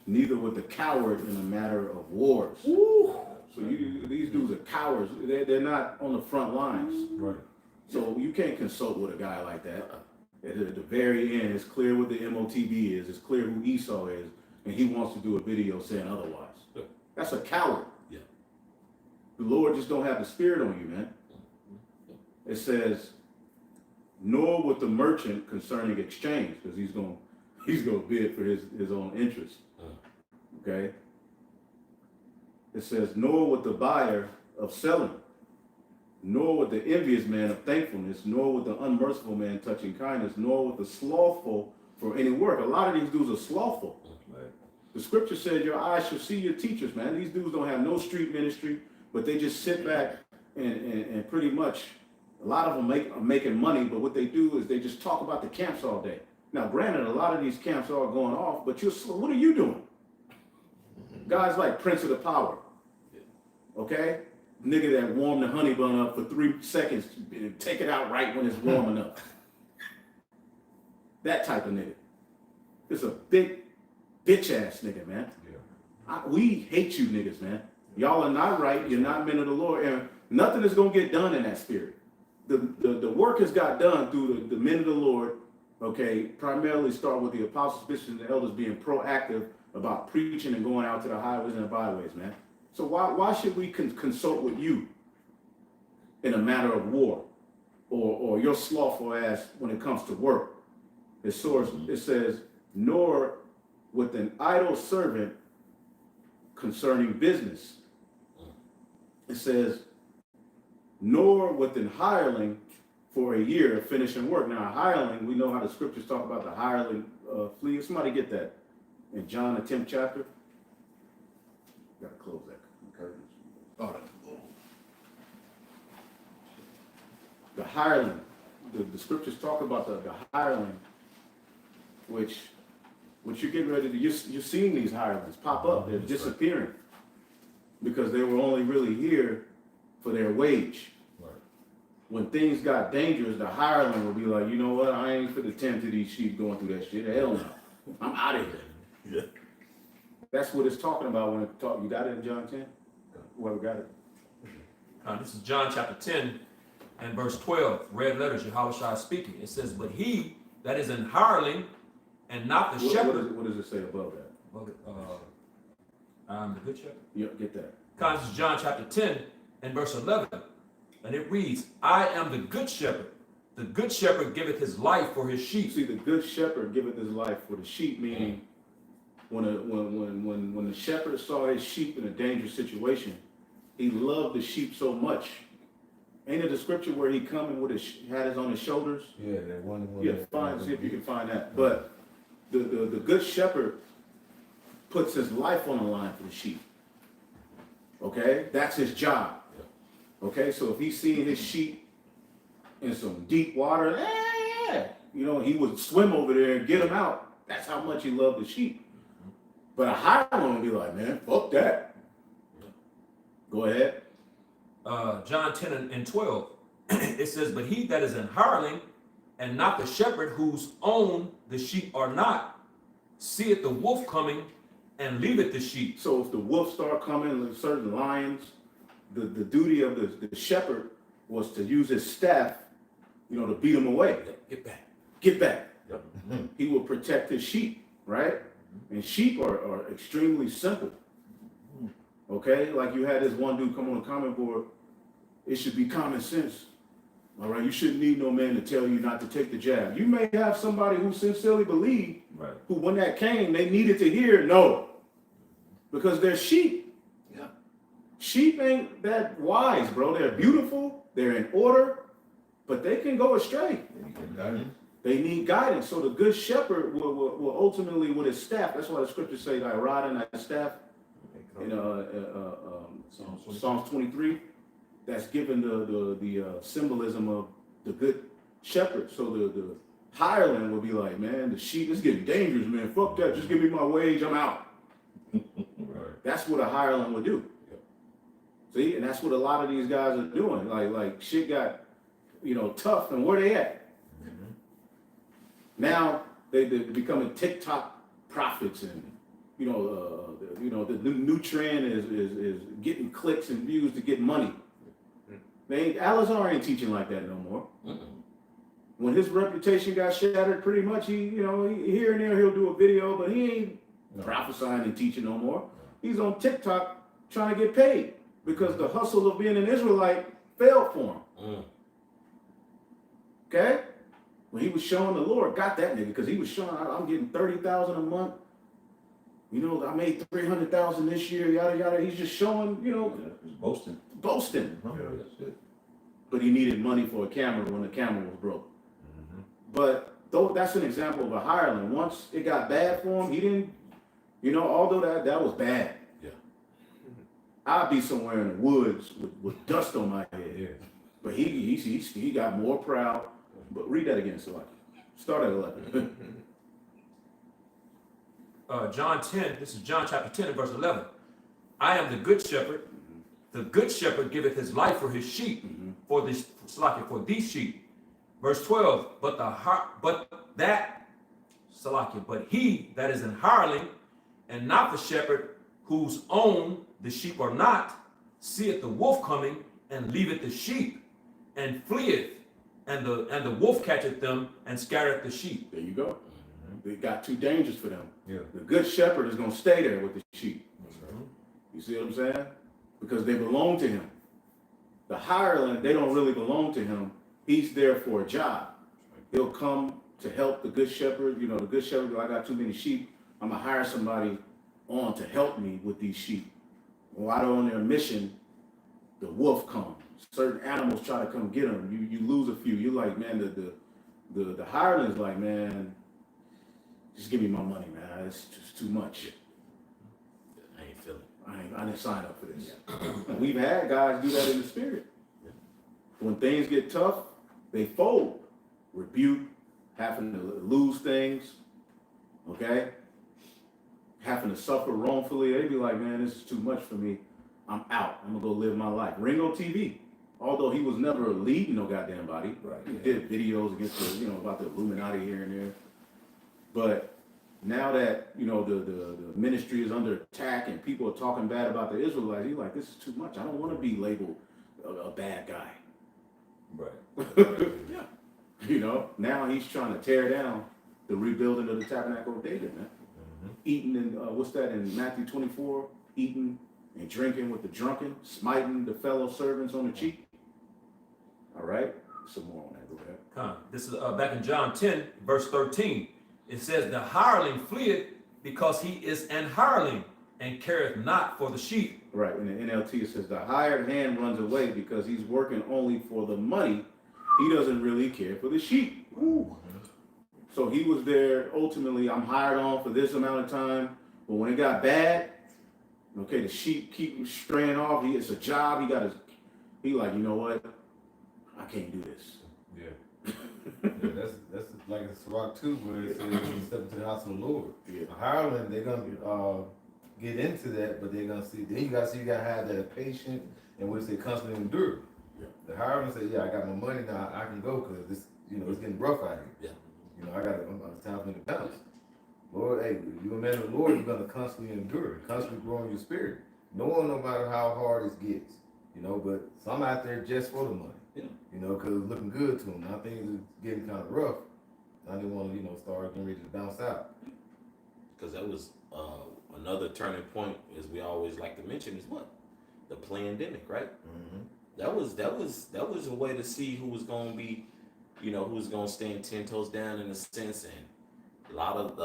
Neither with the coward in a matter of wars. Woo. So these dudes are cowards. They're not on the front lines. Right. So you can't consult with a guy like that. At the very end, it's clear what the MOTB is. It's clear who Esau is, and he wants to do a video saying otherwise. That's a coward. Yeah. The Lord just don't have the spirit on you, man. It says, nor with the merchant concerning exchange, because he's gonna bid for his own interest. Okay. It says, nor with the buyer of selling, nor with the envious man of thankfulness, nor with the unmerciful man touching kindness, nor with the slothful for any work. A lot of these dudes are slothful. Right. The scripture says your eyes shall see your teachers, man. These dudes don't have no street ministry, but they just sit back and pretty much, a lot of them are making money, but what they do is they just talk about the camps all day. Now, granted, a lot of these camps are going off, but what are you doing? Guys like Prince of the Power, okay? Nigga that warmed the honey bun up for 3 seconds, take it out right when it's warm enough. That type of nigga. It's a big bitch ass nigga, man. Yeah. We hate you niggas, man. Y'all are not right. You're not men of the Lord, and nothing is gonna get done in that spirit. The work has got done through the men of the Lord. Okay, primarily start with the apostles, bishops, and the elders being proactive about preaching and going out to the highways and the byways, man. So why should we consult with you in a matter of war, or your slothful ass when it comes to work? It says, nor with an idle servant concerning business. It says, nor with an hireling for a year finishing work. Now, a hireling, we know how the scriptures talk about the hireling flee. Somebody get that in John, the 10th chapter. Gotta close that curtains. The hireling, the scriptures talk about the hireling, which you're getting ready to, you're seeing these hirelings pop up. They're disappearing because they were only really here for their wage. When things got dangerous, the hireling would be like, you know what, I ain't finna tend to these sheep going through that shit. Hell no. I'm out of here. Yeah. That's what it's talking about when it talk. You got it in John 10? Whoever got it. This is John chapter 10 and verse 12, red letters, Yahushua speaking. It says, but he that is an hireling and not the shepherd. What does it say above that? I'm the good shepherd. Yeah, get that. This is John chapter 10 and verse 11. And it reads, I am the good shepherd. The good shepherd giveth his life for his sheep. See, the good shepherd giveth his life for the sheep, meaning when the shepherd saw his sheep in a dangerous situation, he loved the sheep so much. Ain't it the scripture where he coming with had his on his shoulders? Yeah, that one. Yeah, see if you can find that. But the good shepherd puts his life on the line for the sheep. Okay, that's his job. Okay, so if he's seeing his sheep in some deep water, you know, he would swim over there and get them out. That's how much he loved the sheep. But a hireling would be like, man, fuck that. Go ahead. John 10 and 12, it says, but he that is an hireling and not the shepherd whose own the sheep are not, seeth the wolf coming and leaveth the sheep. So if the wolves start coming, like certain lions, the duty of the shepherd was to use his staff, you know, to beat them away. Get back. Get back. Yep. He will protect his sheep, right? And sheep are extremely simple. Okay, like you had this one dude come on the comment board. It should be common sense. All right, you shouldn't need no man to tell you not to take the jab. You may have somebody who sincerely believed, who when that came, they needed to hear no, because they're sheep. Yeah. Sheep ain't that wise, bro. They're beautiful, they're in order, but they can go astray. They need guidance. So the good shepherd will ultimately, with his staff, that's why the scriptures say, thy rod and thy staff, in Psalms 23, that's given the symbolism of the good shepherd. So the hireling will be like, man, the sheep is getting dangerous, man. Fuck that. Just give me my wage. I'm out. That's what a hireling would do. See, and that's what a lot of these guys are doing. Like shit got, you know, tough, and where they at? Now they're becoming TikTok prophets, and you know the new trend is getting clicks and views to get money. Alizar ain't teaching like that no more. When his reputation got shattered, pretty much he here and there he'll do a video, but he ain't prophesying and teaching no more. He's on TikTok trying to get paid because the hustle of being an Israelite failed for him. Okay? When he was showing, the Lord got that nigga because he was showing, I'm getting $30,000 a month. You know, I made $300,000 this year, yada yada. He's just showing, you know, boasting. But he needed money for a camera when the camera was broke. But that's an example of a hireling. Once it got bad for him, he didn't, you know, although that was bad. Yeah. I'd be somewhere in the woods with dust on my head. Yeah. But he got more proud. But read that again, Salaki. Start at 11. John 10, this is John chapter 10 and verse 11. I am the good shepherd. The good shepherd giveth his life for his sheep, for these sheep. Verse 12, but he that is an hireling, and not the shepherd, whose own the sheep are not, seeth the wolf coming, and leaveth the sheep, and fleeth, and the wolf catcheth them, and scattereth the sheep. There you go. They got two dangers for them. Yeah. The good shepherd is going to stay there with the sheep. You see what I'm saying? Because they belong to him. The hireling, they don't really belong to him. He's there for a job. He'll come to help the good shepherd. You know, the good shepherd, I got too many sheep. I'm going to hire somebody on to help me with these sheep. While they're on their mission, the wolf comes. Certain animals try to come get them. You lose a few. You're like, man, the hireling's like, man, just give me my money, man. It's just too much. I ain't feeling it. I didn't sign up for this. And we've had guys do that in the spirit. When things get tough, they fold, rebuke, having to lose things, okay? Having to suffer wrongfully. They be like, man, this is too much for me. I'm out. I'm gonna go live my life. Ringo TV, although he was never leading no goddamn body. Right. He did videos against the, about the Illuminati here and there. But now that, the ministry is under attack and people are talking bad about the Israelites, he's like, this is too much. I don't want to be labeled a bad guy. Right. Yeah. Now he's trying to tear down the rebuilding of the tabernacle of David, man. Eating in, what's that in Matthew 24? Eating and drinking with the drunken, smiting the fellow servants on the cheek. All right, some more on that. Go ahead. This is back in John 10, verse 13. It says, the hireling fleeth because he is an hireling and careth not for the sheep. Right, in the NLT it says the hired hand runs away because he's working only for the money. He doesn't really care for the sheep. Ooh. So he was there, ultimately, I'm hired on for this amount of time, but when it got bad, okay, the sheep keep straying off, it's a job, he like, you know what, I can't do this. Yeah, that's like in Sirach 2, where it says when you step into the house of the Lord. Yeah. A hireling, they're gonna get into that, but they're gonna see. Then you gotta have that patient and which they constantly endure. Yeah. The hireling say, yeah, I got my money now, I can go because this, it's getting rough out here. Yeah. It's time for me to bounce. Lord, hey, you a man of the Lord, you're gonna constantly endure, constantly grow in your spirit. No one, no matter how hard it gets, but some out there just for the money. Yeah. Because it's looking good to them. Now things are getting kind of rough. Now they want to, start getting ready to bounce out. Because that was another turning point, as we always like to mention, is what? The pandemic, right? Mm-hmm. That was a way to see who was going to be, who was going to stand 10 toes down in a sense, and a lot of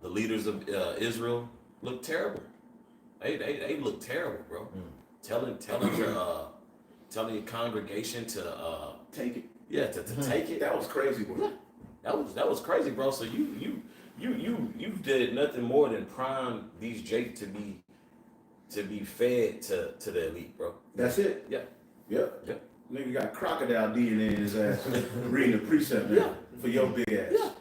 the leaders of Israel looked terrible. They look terrible, bro. Telling your congregation to Take it. Yeah, to take it. That was crazy, bro. Yeah, that was crazy, bro. So you did nothing more than prime these Jake to be fed to the elite, bro. That's it. Yeah. Yep. Yeah. Nigga got crocodile DNA in his ass reading the precept now for your big ass. Yeah.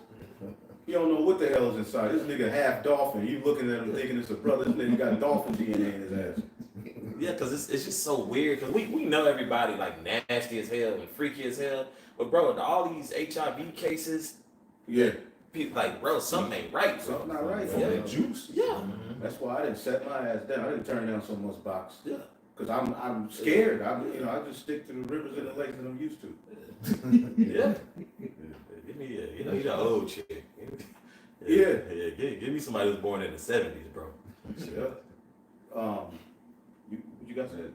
You don't know what the hell is inside. This nigga half dolphin. You looking at him thinking it's a brother. This nigga got dolphin DNA in his ass. Yeah, because it's just so weird. Because we know everybody like nasty as hell and freaky as hell. But bro, all these HIV cases, Yeah. people like, bro, something ain't right, bro. Something not right. Yeah. That juice. Yeah. Mm-hmm. That's why I didn't set my ass down. I didn't turn down so much box. Yeah. Cause I'm scared. I just stick to the rivers and the lakes that I'm used to. Yeah. Give me you the old chick. Yeah. Give me somebody who's born in the 70s, bro. Yeah. You got said?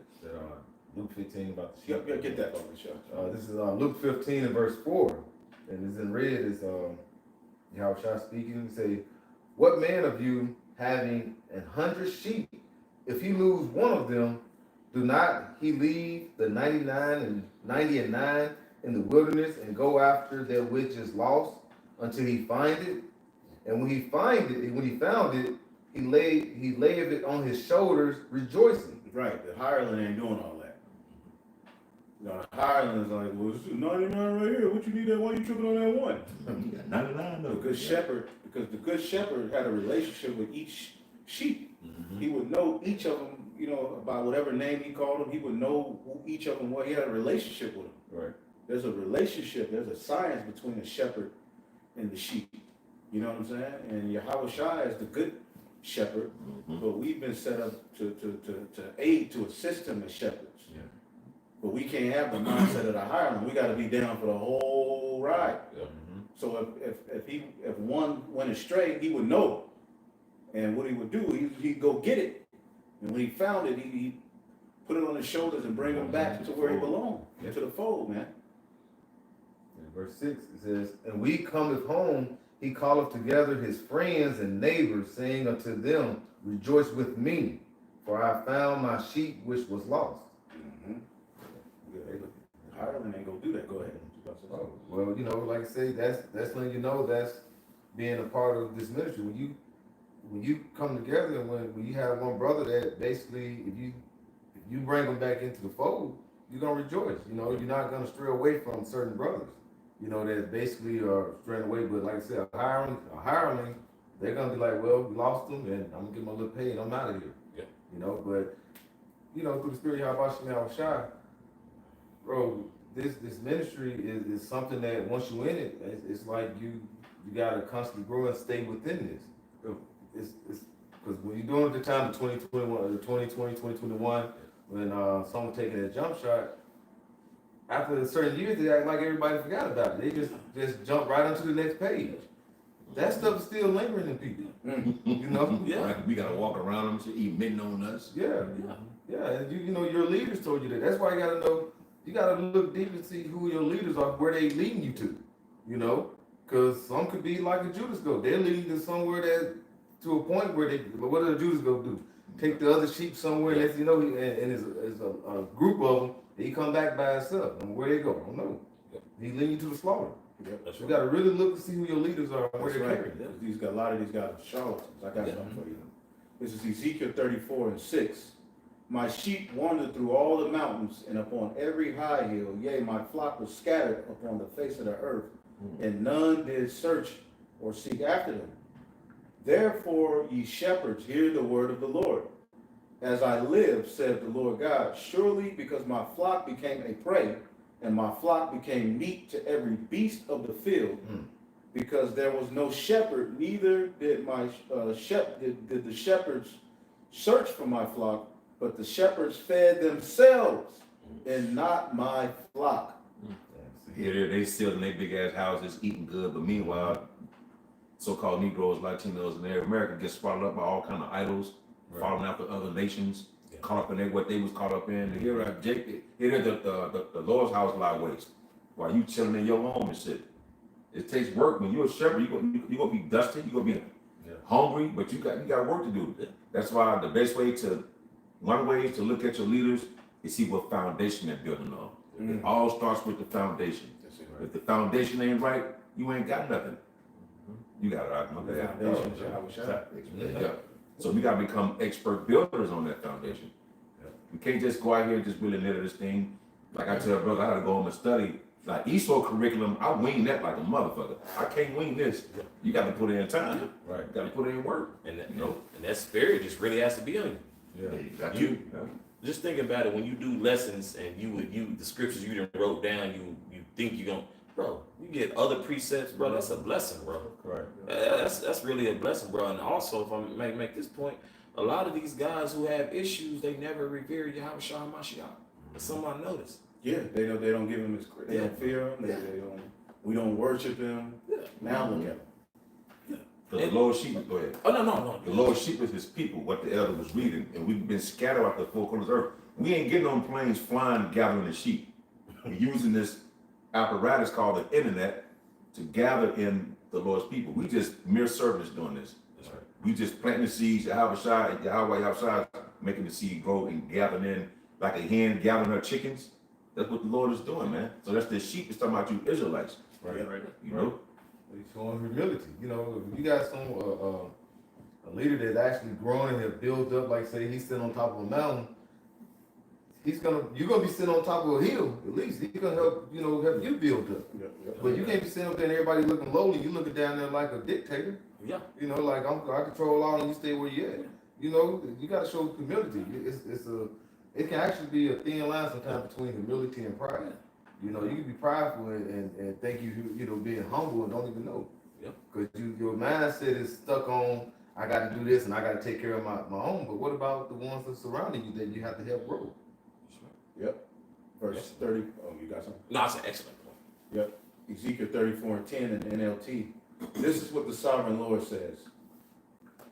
Luke 15 about the sheep. Yep, get that on the show. This is Luke 15 and verse 4. And it's in red is Yahushua speaking. He say, what man of you having 100 sheep, if he lose one of them, do not he leave the 90 and 9 in the wilderness and go after that which is lost until he find it? And when he found it, he laid it on his shoulders, rejoicing. Right, the hireling ain't doing all that. The hireling is like, well, this is 99 right here. What you need that? Why you tripping on that one? You got 99 The though. good shepherd, because the good shepherd had a relationship with each sheep. Mm-hmm. He would know each of them, by whatever name he called them. He would know who each of them was. He had a relationship with them. Right. There's a relationship. There's a science between the shepherd and the sheep. You know what I'm saying? And Yahweh Shai is the good shepherd, but we've been set up to aid, to assist him as shepherds. Yeah. But we can't have the mindset of the hireling. We got to be down for the whole ride. Yeah. So if one went astray, he would know. And what he would do, he'd go get it. And when he found it, he put it on his shoulders and bring him back to where he belonged, to the fold, man. In verse 6, it says, and we cometh home, he calleth together his friends and neighbors, saying unto them, rejoice with me, for I found my sheep which was lost. Hireling ain't gonna do that. Go ahead. Oh, well, you know, like I say, that's when you know that's being a part of this ministry. When you come together and when you have one brother that basically, if you bring them back into the fold, you're gonna rejoice. You know, you're not gonna stray away from certain brothers. You know, that basically are straying away. But like I said, a hireling, they're gonna be like, well, we lost them, and I'm gonna get my little pay, and I'm out of here. Yeah. You know, but you know, through the spirit of Yahweh Shai, bro, this ministry is something that once you're in it, it's like you gotta constantly grow and stay within this. It's because when you're doing the time of 2021, 2020, 2021, when someone taking that jump shot, after a certain years, they act like everybody forgot about it. They just jump right onto the next page. That stuff is still lingering in people. You know? Yeah. Like we gotta walk around them, emitting on us. Yeah. And you know, your leaders told you that. That's why you gotta know, you gotta look deep and see who your leaders are, where they leading you to. You know? Because some could be like a Judas goat. They're leading to somewhere that, to a point where what does a Judas goat do? Take the other sheep somewhere, and you know, and it's a group of them, and he come back by himself. And where they go, I don't know. He leading you to the slaughter. That's You right. gotta really look and see who your leaders are and where That's they're right. carrying. These got a lot of these guys are charlatans. I got something for you. This is Ezekiel 34:6. My sheep wandered through all the mountains and upon every high hill. Yea, my flock was scattered upon the face of the earth, and none did search or seek after them. Therefore, ye shepherds, hear the word of the Lord. As I live, saith the Lord God, surely because my flock became a prey, and my flock became meat to every beast of the field, because there was no shepherd, neither did did the shepherds search for my flock, but the shepherds fed themselves, and not my flock. Here they still in their big ass houses eating good, but meanwhile, so-called Negroes, Latinos, and Arab America get swallowed up by all kind of idols, following after other nations, caught up in what they was caught up in. And here, the Lord's house lie waste while you chilling in your home and shit. It takes work. When you're a shepherd, you gonna be dusty, you gonna be hungry, but you got work to do. That's why the best way one way to look at your leaders is see what foundation they're building on. It all starts with the foundation. If the foundation ain't right, you ain't got nothing. You got it. So we gotta become expert builders on that foundation. We can't just go out here and just really live this thing. Like I tell brother, I had to go home and study. Like ESO curriculum, I wing that like a motherfucker. I can't wing this. You got to put in time. Right. You got to put in work. And that, and that spirit just really has to be on you. Yeah. Just think about it when you do lessons and the scriptures you done wrote down, you think you're gonna, bro, you get other precepts, bro, that's a blessing, bro. Right. That's really a blessing, bro. And also, if I may make this point, a lot of these guys who have issues, they never revere Yahweh Shah Mashiach. That's something I noticed. Yeah, they don't give him his credit. They don't fear him. We don't worship him. Yeah. Now look at him. The Lord sheep, go ahead. Oh, no. The Lord sheep is his people, what the elder was reading, and we've been scattered out the four corners of the earth. We ain't getting on planes flying gathering the sheep. We're using this apparatus called the internet to gather in the Lord's people. We just mere servants doing this. That's right. We just planting the seeds, Yahweh making the seed grow and gathering in like a hen gathering her chickens. That's what the Lord is doing, man. So that's the sheep is talking about you Israelites. Right. You know? He's showing humility. You know, if you got a leader that's actually growing and have built up, like say he's sitting on top of a mountain, you're gonna be sitting on top of a hill, at least. He's gonna help you build up. But you can't be sitting up there and everybody looking lowly, you looking down there like a dictator. Yeah. You know, like I control all and you stay where you at. You know, you gotta show humility. It can actually be a thin line sometimes between humility and pride. You know, you can be prideful and think you being humble and don't even know. Yep. Because your mindset is stuck on, I got to do this and I got to take care of my own. But what about the ones that surrounding you that you have to help grow? Yep. Verse 30. Oh, you got something? No, that's an excellent point. Yep. Ezekiel 34:10 in the NLT. This is what the sovereign Lord says.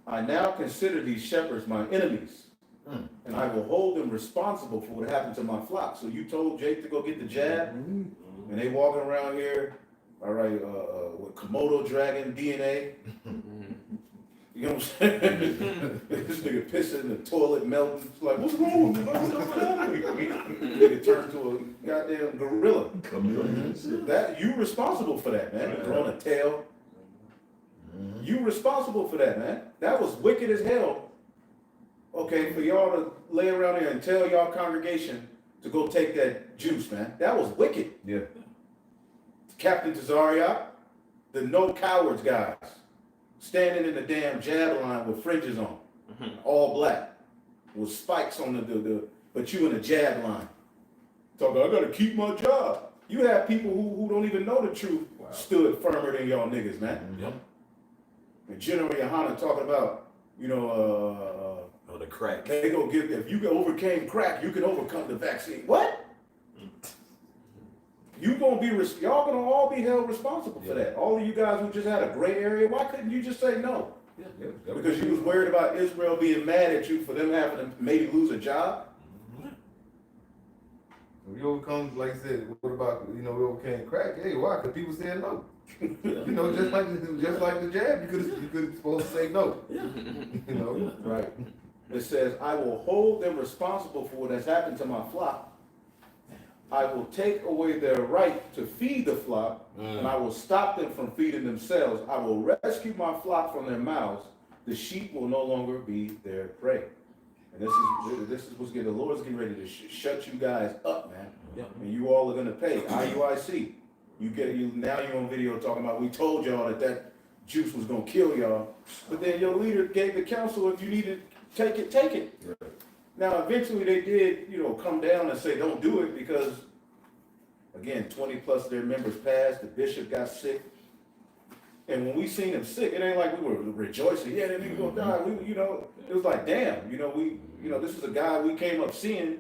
I now consider these shepherds my enemies, and I will hold them responsible for what happened to my flock. So you told Jake to go get the jab, and they walking around here, all right, with Komodo dragon DNA. You know what I'm saying? This nigga pissing in the toilet, melting. It's like, what's wrong with me? What's happening? Nigga turned to a goddamn gorilla. That you responsible for that, man. Growing a tail. You responsible for that, man. That was wicked as hell. Okay, for y'all to lay around here and tell y'all congregation to go take that juice, man. That was wicked. Yeah. Captain Tazariak, the no cowards guys, standing in the damn jab line with fringes on, all black, with spikes on but you in the jab line. Talking, I gotta keep my job. You have people who don't even know the truth stood firmer than y'all niggas, man. Yep. And General Yohana talking about, The crack. they go give, if you overcame crack, you can overcome the vaccine. What? You gonna be, y'all gonna all be held responsible for that. All of you guys who just had a gray area, why couldn't you just say no? Yeah. Because you was worried about Israel being mad at you for them having to maybe lose a job? We overcome, like I said, what about, we overcame crack? Hey, why? Because people said no. Just like the jab, you could supposed to say no. Right. It says, I will hold them responsible for what has happened to my flock. I will take away their right to feed the flock, and I will stop them from feeding themselves. I will rescue my flock from their mouths. The sheep will no longer be their prey. And this is what's getting, the Lord's getting ready to shut you guys up, man. Yeah. And you all are gonna pay. IUIC. Now you're on video talking about, we told y'all that juice was gonna kill y'all. But then your leader gave the counsel, if you need to take it, take it. Right. Now, eventually they did, come down and say, don't do it because, again, 20 plus of their members passed, the bishop got sick. And when we seen him sick, it ain't like we were rejoicing, yeah, that nigga gonna die. It was like, damn, this is a guy we came up seeing,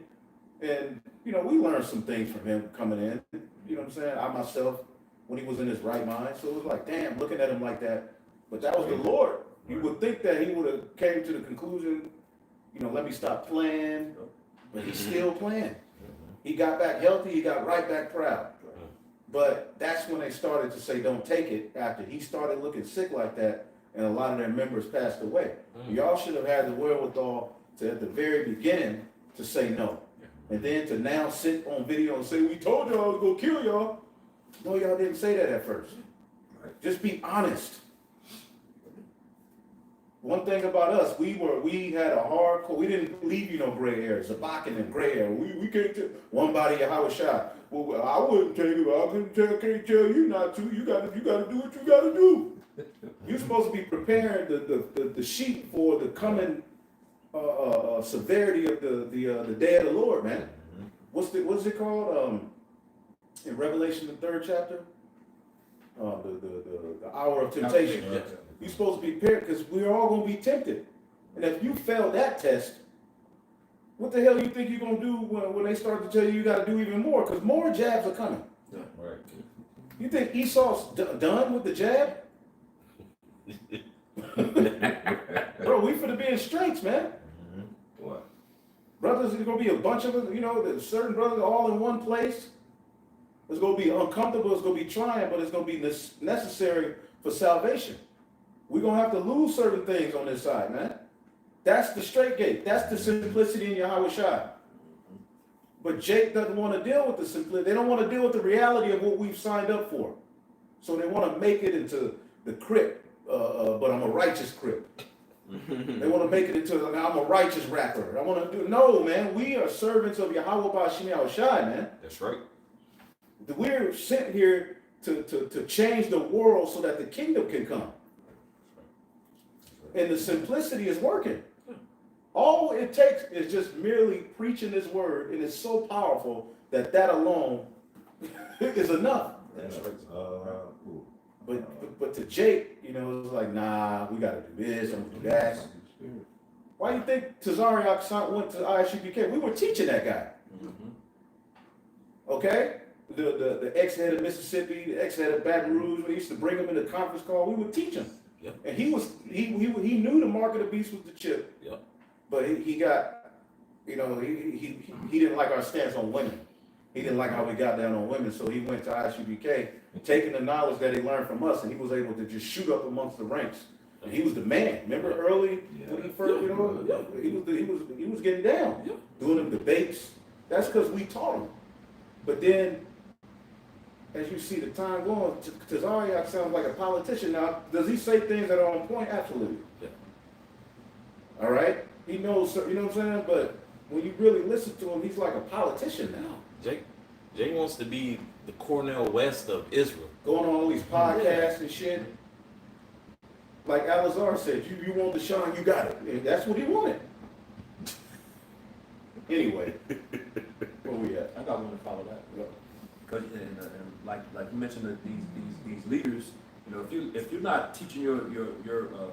and, we learned some things from him coming in. You know what I'm saying? I myself, when he was in his right mind. So it was like, damn, looking at him like that. But that was the Lord. You would think that he would have came to the conclusion, let me stop playing, but he's still playing. He got back healthy, he got right back proud. But that's when they started to say, don't take it, after he started looking sick like that, and a lot of their members passed away. Y'all should have had the wherewithal to, at the very beginning, to say no. And then to now sit on video and say, we told y'all I was gonna kill y'all. No, y'all didn't say that at first. Just be honest. One thing about us, we had a hardcore, we didn't leave you no gray hair, Zabakin and gray hair. We can't tell, one body of Howard shot. Well, I wouldn't tell you, can't tell you not to. You gotta do what you gotta do. You're supposed to be preparing the sheep for the coming severity of the day of the Lord, man. What's it called? In Revelation, the 3rd chapter? The hour of temptation. Yes. You're supposed to be prepared because we're all going to be tempted. And if you fail that test, what the hell you think you're going to do when they start to tell you got to do even more? Because more jabs are coming. Right. You think Esau's done with the jab? Bro, we finna be in straits, man. What? Brothers, there's going to be a bunch of us, there's certain brothers all in one place. It's going to be uncomfortable, it's going to be trying, but it's going to be necessary for salvation. We're going to have to lose certain things on this side, man. That's the straight gate. That's the simplicity in Yahweh Shai. But Jake doesn't want to deal with the simplicity. They don't want to deal with the reality of what we've signed up for. So they want to make it into the crypt, but I'm a righteous crypt. They want to make it into, I'm a righteous rapper. I want to do, no, man. We are servants of Yahweh Ba'ashim Yahweh Shai, man. That's right. We're sent here to change the world so that the kingdom can come. And the simplicity is working. All it takes is just merely preaching this word, and it's so powerful that alone is enough. That's right. But to Jake, it's like, nah, we got to do this, I'm going to do that. Why do you think Tazariak went to ISUPK? We were teaching that guy. Okay? The ex-head of Mississippi, the ex-head of Baton Rouge, we used to bring him in the conference call, we would teach him. Yep. And he knew the mark of the beast was the chip. Yep. But he got, he didn't like our stance on women. He didn't like how we got down on women, so he went to ISUPK, taking the knowledge that he learned from us, and he was able to just shoot up amongst the ranks And he was the man. Remember early when he first, he was getting down, doing them debates. That's because we taught him. But then, as you see the time going, Tazariak sounds like a politician now. Does he say things that are on point? Absolutely. Yeah. All right. He knows, you know what I'm saying. But when you really listen to him, he's like a politician now. Jay wants to be the Cornel West of Israel. Going on all these podcasts and shit. Like Alazar said, you want the shine, you got it. And that's what he wanted. Anyway, where we at? I got one to follow that. Because and like you mentioned that these leaders, you know, if you're not teaching your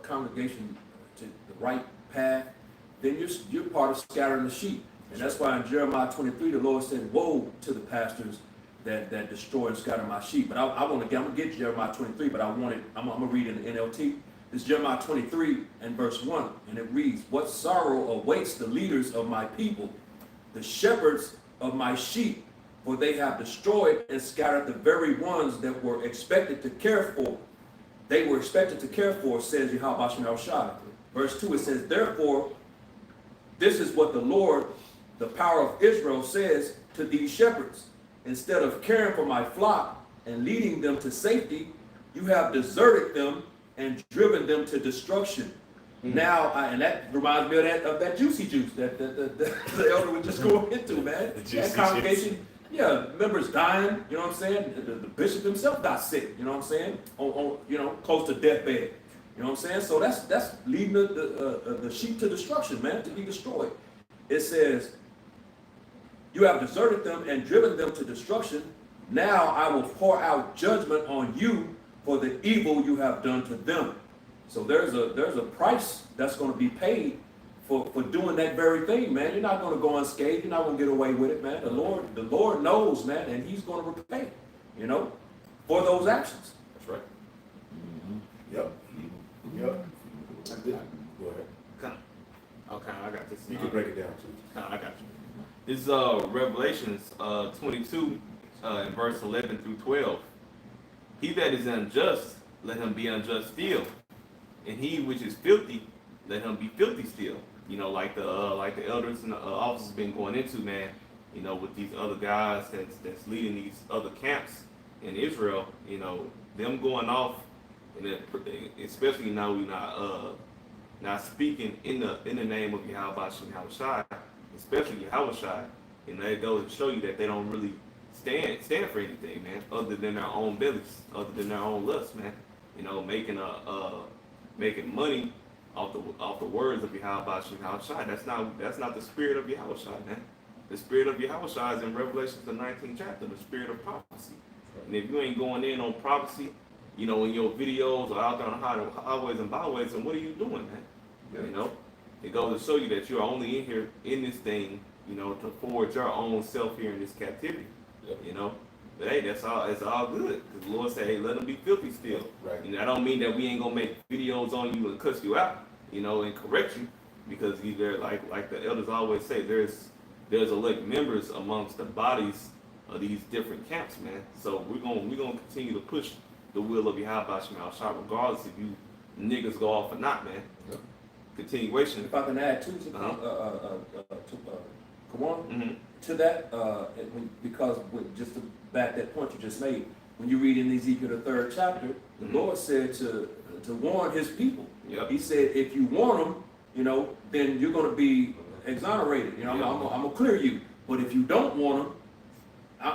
congregation to the right path, then you're part of scattering the sheep. And that's why in Jeremiah 23, the Lord said, "Woe to the pastors that destroy and scatter my sheep." But I'm gonna get Jeremiah 23, but I'm gonna read in the NLT. It's Jeremiah 23 and verse 1, and it reads, "What sorrow awaits the leaders of my people, the shepherds of my sheep, for they have destroyed and scattered the very ones that were expected to care for. They were expected to care for, says Yahweh Shem Shai." Verse 2, it says, "Therefore, this is what the Lord, the power of Israel, says to these shepherds. Instead of caring for my flock and leading them to safety, you have deserted them and driven them to destruction." Now, and that reminds me of that juicy juice that the elder was just going into, man. That congregation, members dying, you know what I'm saying? The bishop himself got sick, you know what I'm saying? On close to deathbed, you know what I'm saying? So that's leading the sheep to destruction, man, to be destroyed. It says, "You have deserted them and driven them to destruction. Now I will pour out judgment on you for the evil you have done to them." So there's a price that's going to be paid for doing that very thing, man. You're not going to go unscathed. You're not going to get away with it, man. The Lord knows, man, and He's going to repay, for those actions. That's right. Yep. Go ahead. Okay, I got this. You can break it down too. I got you. This is Revelations 22 in verse 11 through 12. "He that is unjust, let him be unjust still, and he which is filthy, let him be filthy still." Like the elders and the officers been going into, man. With these other guys that's leading these other camps in Israel. Them going off, and especially now we not speaking in the name of Yahweh Shai, especially Yahweh. It goes to show you that they don't really stand for anything, man, other than their own bellies, other than their own lust, man. Making money off the words of Yahweh Shai. That's not the spirit of Yahweh Shai, man. The spirit of Yahweh Shai is in Revelation the 19th chapter, the spirit of prophecy. And if you ain't going in on prophecy, in your videos or out there on the highways and byways, then what are you doing, man? It goes to show you that you're only in here in this thing, to forward your own self here in this captivity. But hey, it's all good. Because the Lord said, hey, let them be filthy still. Right. I don't mean that we ain't gonna make videos on you and cuss you out, and correct you, because either like the elders always say, there's elect members amongst the bodies of these different camps, man. So we're gonna continue to push the will of Yahweh Shai, regardless if you niggas go off or not, man. Yep. Continuation. If I can add too, Kawan, to that, because just to back that point you just made, when you read in Ezekiel the 3rd chapter, the Lord said to warn His people. Yep. He said, if you warn them, then you're going to be exonerated. I'm gonna clear you. But if you don't warn them,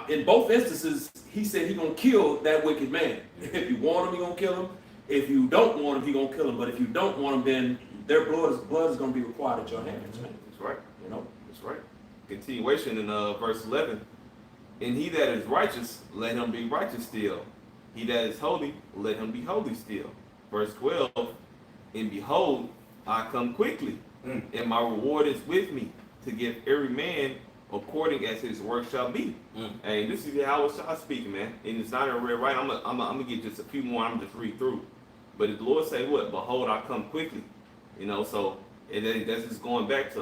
in both instances, He said He's gonna kill that wicked man. If you warn him, He's gonna kill him. If you don't warn him, He's gonna kill him. But if you don't warn him, then their blood is gonna be required at your hands. Man. That's right. That's right. Continuation in verse 11. "And he that is righteous, let him be righteous still. He that is holy, let him be holy still." Verse 12. "And behold, I come quickly, and my reward is with me, to give every man according as his work shall be." And this is how I speaking, man. And it's not in red, right? I'm gonna get just a few more. I'm just read through. But the Lord say what? "Behold, I come quickly." So that's just going back to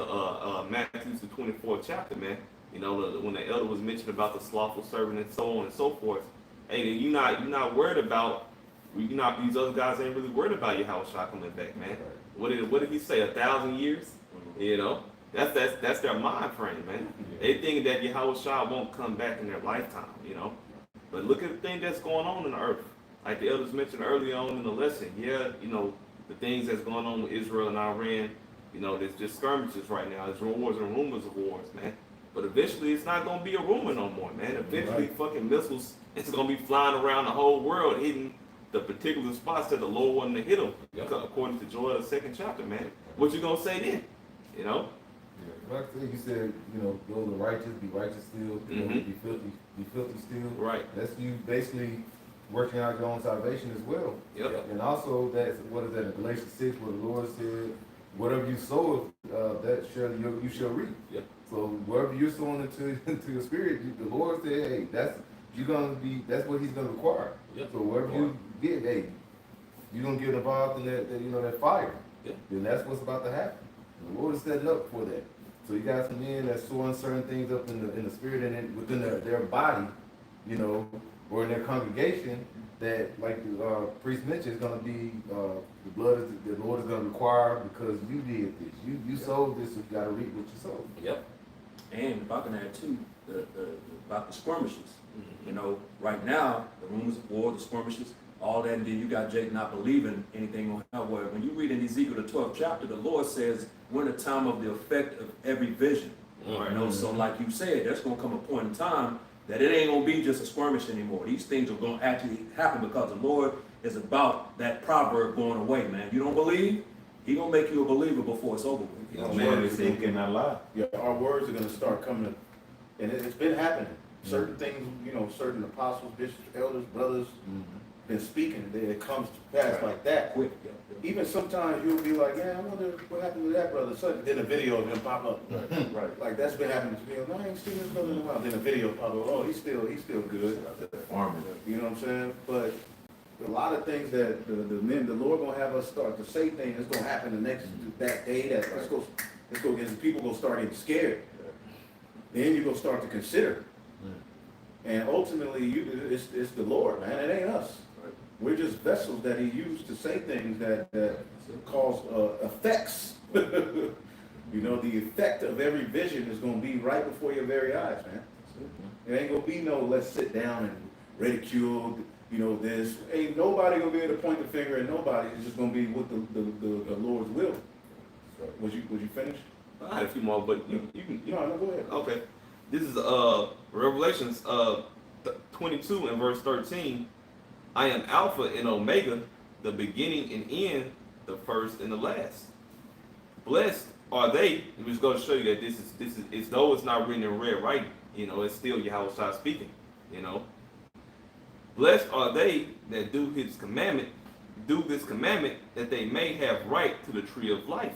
Matthew the 24th chapter, man. When the elder was mentioning about the slothful servant and so on and so forth. Hey, you're not worried about these other guys ain't really worried about Yahushua coming back, man. What did he say? 1,000 years? You know, that's their mind frame, man. They think that Yahushua won't come back in their lifetime, you know. But look at the thing that's going on in the earth. Like the elders mentioned earlier on in the lesson, yeah, you know, the things that's going on with Israel and Iran, you know, there's just skirmishes right now. There's wars and rumors of wars, man. But eventually it's not gonna be a rumor no more, man. Eventually fucking missiles, it's gonna be flying around the whole world, hitting the particular spots that the Lord wanted to hit them, according to Joel, the 2nd chapter, man. What you gonna say then? You know? Yeah, like I said, you said, you know, those are righteous, be righteous still, be filthy still. Right. That's you basically working out your own salvation as well. Yep. And also, that's what is that in Galatians 6, where the Lord said, whatever you sow, that you shall reap. Yep. So whatever you're sowing into your spirit, the Lord said, hey, that's what He's gonna require. Yep. So whatever you get, hey, you're gonna get involved in that fire. Yep. Then that's what's about to happen. The Lord is setting up for that. So you got some men that's sowing certain things up in the spirit and within their body, you know, or in their congregation, that, like the priest mentioned, is going to be the Lord is going to require because you did this. You sowed this, so you got to reap what you sowed. Yep. And if I can add too, about the skirmishes. You know, right now, the rumors of war, the skirmishes, all that, and then you got Jake not believing anything on how. Where when you read in Ezekiel the 12th chapter, the Lord says we're in a time of the effect of every vision. You know, so like you said, there's gonna come a point in time that it ain't gonna be just a skirmish anymore. These things are gonna actually happen because the Lord is about that proverb going away, man. You don't believe? He gonna make you a believer before it's over with. You know, man, they say he cannot lie. Yeah, our words are going to start coming, and it's been happening. Certain things, you know, certain apostles, bishops, elders, brothers, been speaking. It comes to pass like that. Quick. Even sometimes you'll be like, yeah, I wonder what happened to that brother. So then a video of him pop up. Right. Like that's been happening to me. No, I ain't seen this brother in a while. Then a video pop up. Oh, he's still good. Farming. You know what I'm saying? But a lot of things that the Lord gonna have us start to say things that's gonna happen the next that day. That let's go get some people gonna start getting scared. Then you gonna start to consider. And ultimately, it's the Lord, man. It ain't us. We're just vessels that He used to say things that cause effects. You know, the effect of every vision is going to be right before your very eyes, man. It ain't going to be no let's sit down and ridicule, you know, this. Ain't nobody going to be able to point the finger at nobody. It's just going to be what the Lord's will. Was you finished? I had a few more, but you can. No, go ahead. Okay. This is Revelations 22 and verse 13. I am Alpha and Omega, the beginning and end, the first and the last. Blessed are they. I'm just going to show you that this is though it's not written in red writing. You know, it's still Yahushua speaking. You know, blessed are they that do this commandment, that they may have right to the tree of life,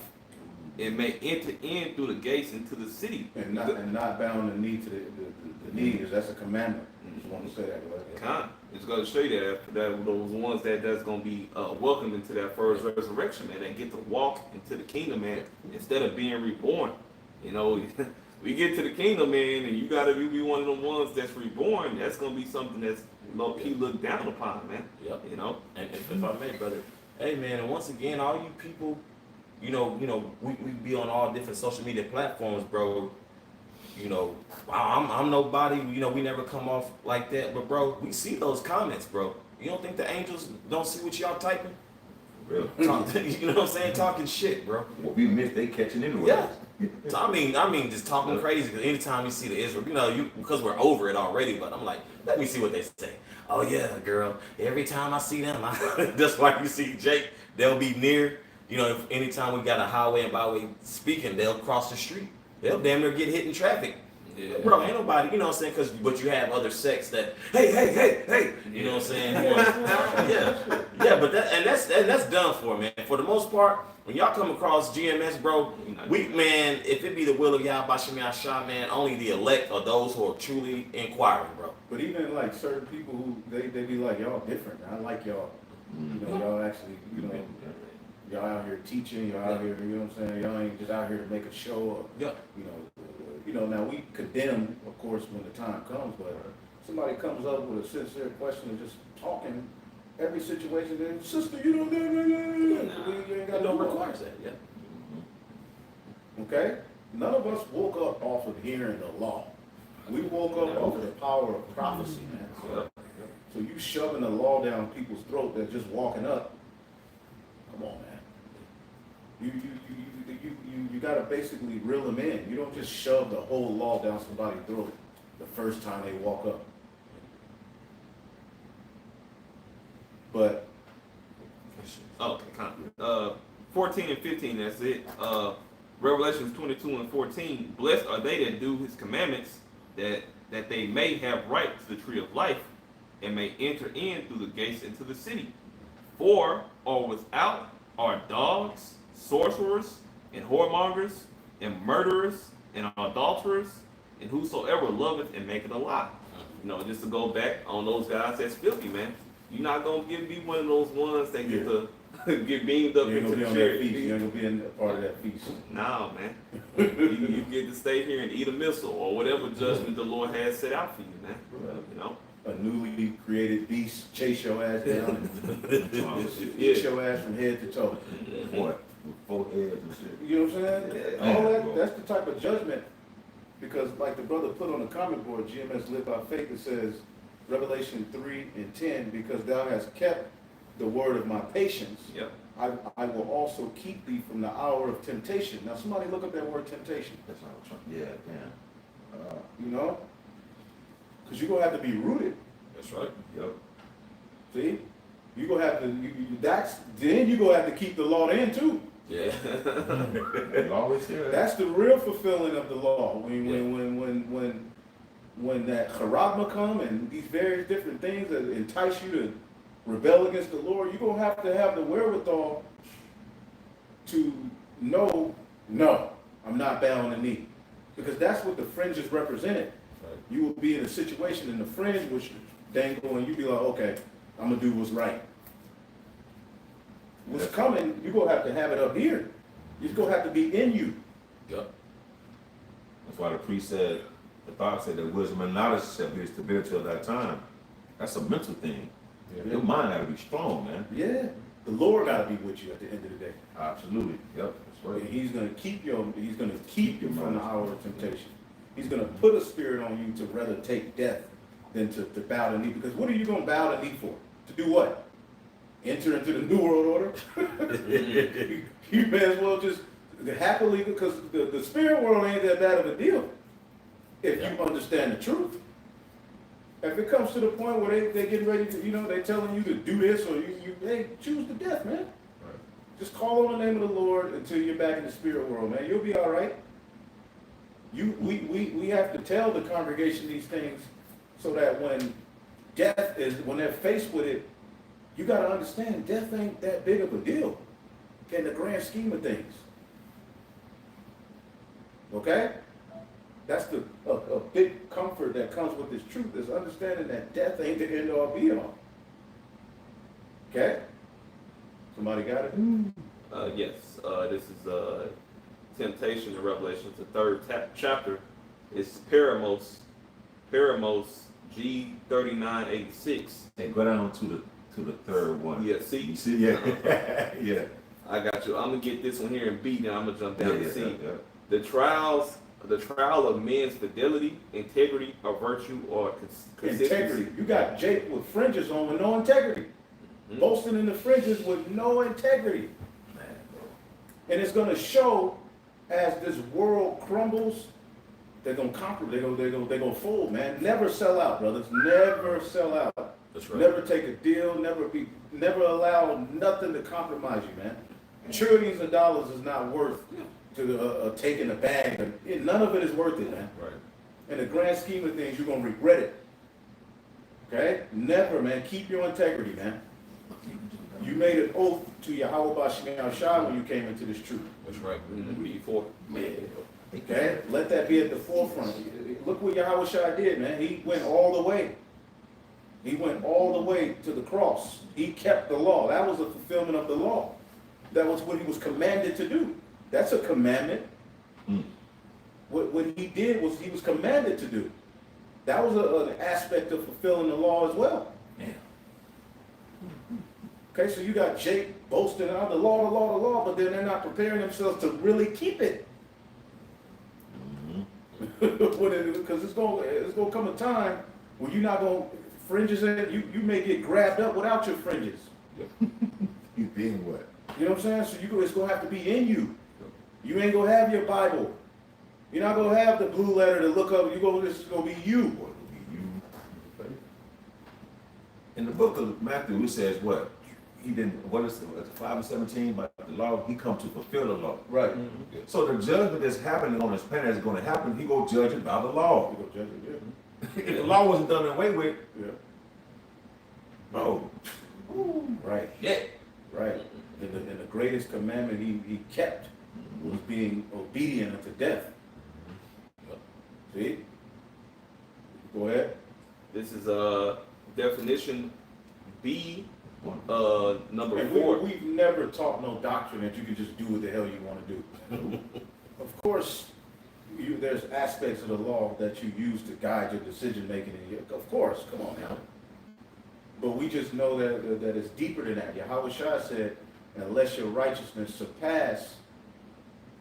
and may enter in through the gates into the city. And not bound the knee to the knees. That's a commandment. I just want to say that. Right? It's going to show you that those ones that's going to be welcomed into that first resurrection, man, that get to walk into the kingdom, man, instead of being reborn. You know, we get to the kingdom, man, and you got to be one of the ones that's reborn. That's going to be something that's low-key looked down upon, man. Yep. You know? And if I may, brother, hey, man, and once again, all you people, you know, we be on all different social media platforms, bro. You know, I'm nobody, you know, we never come off like that, but bro, we see those comments, bro. You don't think the angels don't see what y'all typing? Really? You know what I'm saying? Talking shit, bro. What we missed, they catching anyway. Yeah. So I mean, just talking crazy. Because anytime you see the Israel, you know, because we're over it already. But I'm like, let me see what they say. Oh yeah, girl. Every time I see them, just like you see Jake, they'll be near. You know, if anytime we got a highway and byway speaking, they'll cross the street. They'll damn near get hit in traffic. Yeah. Bro, ain't nobody, you know what I'm saying? But you have other sects that, hey, you know what I'm saying? Yeah, but that's done for, man. For the most part, when y'all come across GMS, bro, man, if it be the will of Yahweh Shem Yahshua, man, only the elect are those who are truly inquiring, bro. But even like certain people who they be like, y'all different. I like y'all. You know, y'all actually, you know, y'all out here teaching, y'all out here, you know what I'm saying? Y'all ain't just out here to make a show or, you know, now we condemn, of course, when the time comes, but somebody comes up with a sincere question and just talking, every situation, then, sister, you don't, you ain't got It no don't law. require that, yeah. Okay? None of us woke up off of hearing the law. We woke up off of the power of prophecy, man. Yep. So you shoving the law down people's throat that's just walking up. Come on, man. You gotta basically reel them in. You don't just shove the whole law down somebody's throat the first time they walk up. But Oh, 14 and 15, that's it. Revelations 22 and 14. Blessed are they that do his commandments, that they may have right to the tree of life, and may enter in through the gates into the city. For or without are dogs, sorcerers, and whoremongers, and murderers, and adulterers, and whosoever loveth and maketh a lie. You know, just to go back on those guys, that's filthy, man. You're not gonna be one of those ones that get to get beamed up you ain't into gonna be the on chair. that feast. You ain't gonna be in part of that feast. Nah, man. you get to stay here and eat a missile or whatever judgment the Lord has set out for you, man. You know. A newly created beast chase your ass down and eat your ass from head to toe. What? With 4 heads and shit. You know what I'm saying? All that's the type of judgment, because like the brother put on the comment board, GMS live by faith, it says, Revelation 3 and 10, because thou hast kept the word of my patience, Yep. I will also keep thee from the hour of temptation. Now somebody look up that word temptation. That's what I'm trying. Yeah, damn. You know? Because you're going to have to be rooted. That's right. Yep. See? You're going to have to, then you're going to have to keep the law in too. Yeah. You always hear that. That's the real fulfilling of the law. When that charagma come and these various different things that entice you to rebel against the Lord, you're going to have the wherewithal to know, no, I'm not bowing the knee. Because that's what the fringes represented. Right. You will be in a situation in the fringe which dangle and you be like, okay, I'm going to do what's right. What's coming, you're going to have it up here. It's going to have to be in you. Yep. That's why the priest said, the Bible said that wisdom and knowledge shall be the stability of that time. That's a mental thing. Yeah. Your mind got to be strong, man. Yeah. The Lord got to be with you at the end of the day. Absolutely. Yep. That's And right. he's going to keep you from the hour of temptation. He's going to put a spirit on you to rather take death than to bow the knee. Because what are you going to bow the knee for? To do what? Enter into the New World Order? You may as well just happily, because the spirit world ain't that bad of a deal if you understand the truth. If it comes to the point where they getting ready to, they telling you to do this or hey, choose the death, man. Right. Just call on the name of the Lord until you're back in the spirit world, man. You'll be all right. We have to tell the congregation these things so that when they're faced with it, you got to understand death ain't that big of a deal in the grand scheme of things. Okay? That's a big comfort that comes with this truth, is understanding that death ain't the end all be all. Okay? Somebody got it? Yes. This is temptation in Revelation, the third chapter. It's Paramos G3986. Hey, go down to the third one. Yeah, see? You see? Yeah. Yeah. I got you. I'm gonna get this one here in B, then I'm gonna jump down to C. Yeah. The trial of men's fidelity, integrity, or virtue, or consistency. Integrity. You got Jake with fringes on with no integrity. Mhm. Boasting in the fringes with no integrity. And it's going to show as this world crumbles, they're going to conquer, they're going to fold, man. Never sell out, brothers. Never sell out. That's right. Never take a deal, never allow nothing to compromise you, man. Trillions of dollars is not worth to taking a bag. None of it is worth it, man. Right. In the grand scheme of things, you're going to regret it. Okay? Never, man. Keep your integrity, man. You made an oath to Yahweh Bashim Shai when you came into this truth. That's right. B4. Okay? Let that be at the forefront. Look what Yahweh Shai did, man. He went all the way. He went all the way to the cross. He kept the law. That was a fulfillment of the law. That was what he was commanded to do. That's a commandment. What he did was he was commanded to do. That was an aspect of fulfilling the law as well. Yeah. Okay, so you got Jake boasting out the law, but then they're not preparing themselves to really keep it. Because it's gonna come a time when you're not gonna fringes in. You may get grabbed up without your fringes. You being what? You know what I'm saying? So it's gonna have to be in you. You ain't gonna have your Bible. You're not gonna have the blue letter to look up. This is gonna be you. In the book of Matthew, it says what? He didn't, what is it, 5:17, by the law, he come to fulfill the law. Right. So the judgment that's happening on this planet is gonna happen, he go judge it by the law. You go judge it, yeah. If the law wasn't done away with, Yeah. no. Right. Yeah. Right. And the greatest commandment he kept was being obedient unto death. See? Go ahead. This is definition B, number And 4. we've never taught no doctrine that you can just do what the hell you want to do. Of course, there's aspects of the law that you use to guide your decision making. Of course, come on now. But we just know that it's deeper than that. Yahweh Shai said, unless your righteousness surpass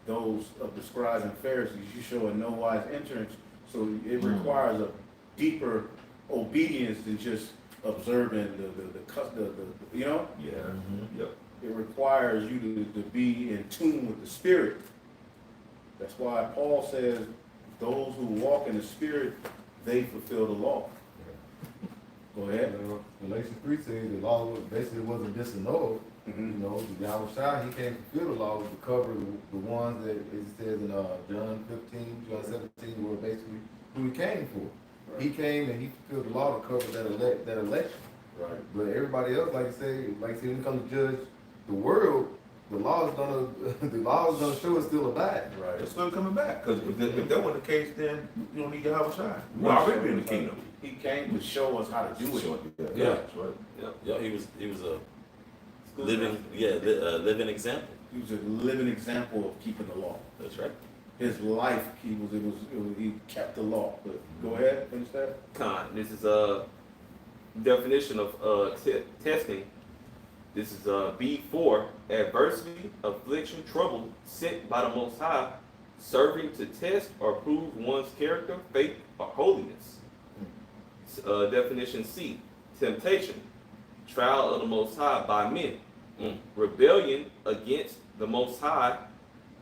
those of the scribes and Pharisees, you show in no wise entrance. So it requires a deeper obedience than just observing the you know? Yeah. Yep. It requires you to be in tune with the Spirit. That's why Paul says, those who walk in the Spirit, they fulfill the law. Go ahead. Galatians 3 says the law basically wasn't disannulled. Mhm. You know, the Yahweh Shai, he came to fulfill the law to cover the ones that it says in John 15, John 17, were basically who he came for. Right. He came and he fulfilled the law to cover that election. Right. But everybody else, like you say, when it comes to judge the world, the law is gonna show it's still abide. Right. It's still coming back, because if that wasn't the case, then you don't need Yahweh Shai. We're already in the kingdom. He came to show us how to do it. Yeah. That's right. Yeah, he was a living example. He was a living example of keeping the law. That's right. His life, he kept the law. But go ahead, finish that. This is a definition of testing. This is B4, adversity, affliction, trouble sent by the Most High, serving to test or prove one's character, faith, or holiness. Definition C, temptation, trial of the Most High by men, rebellion against the Most High,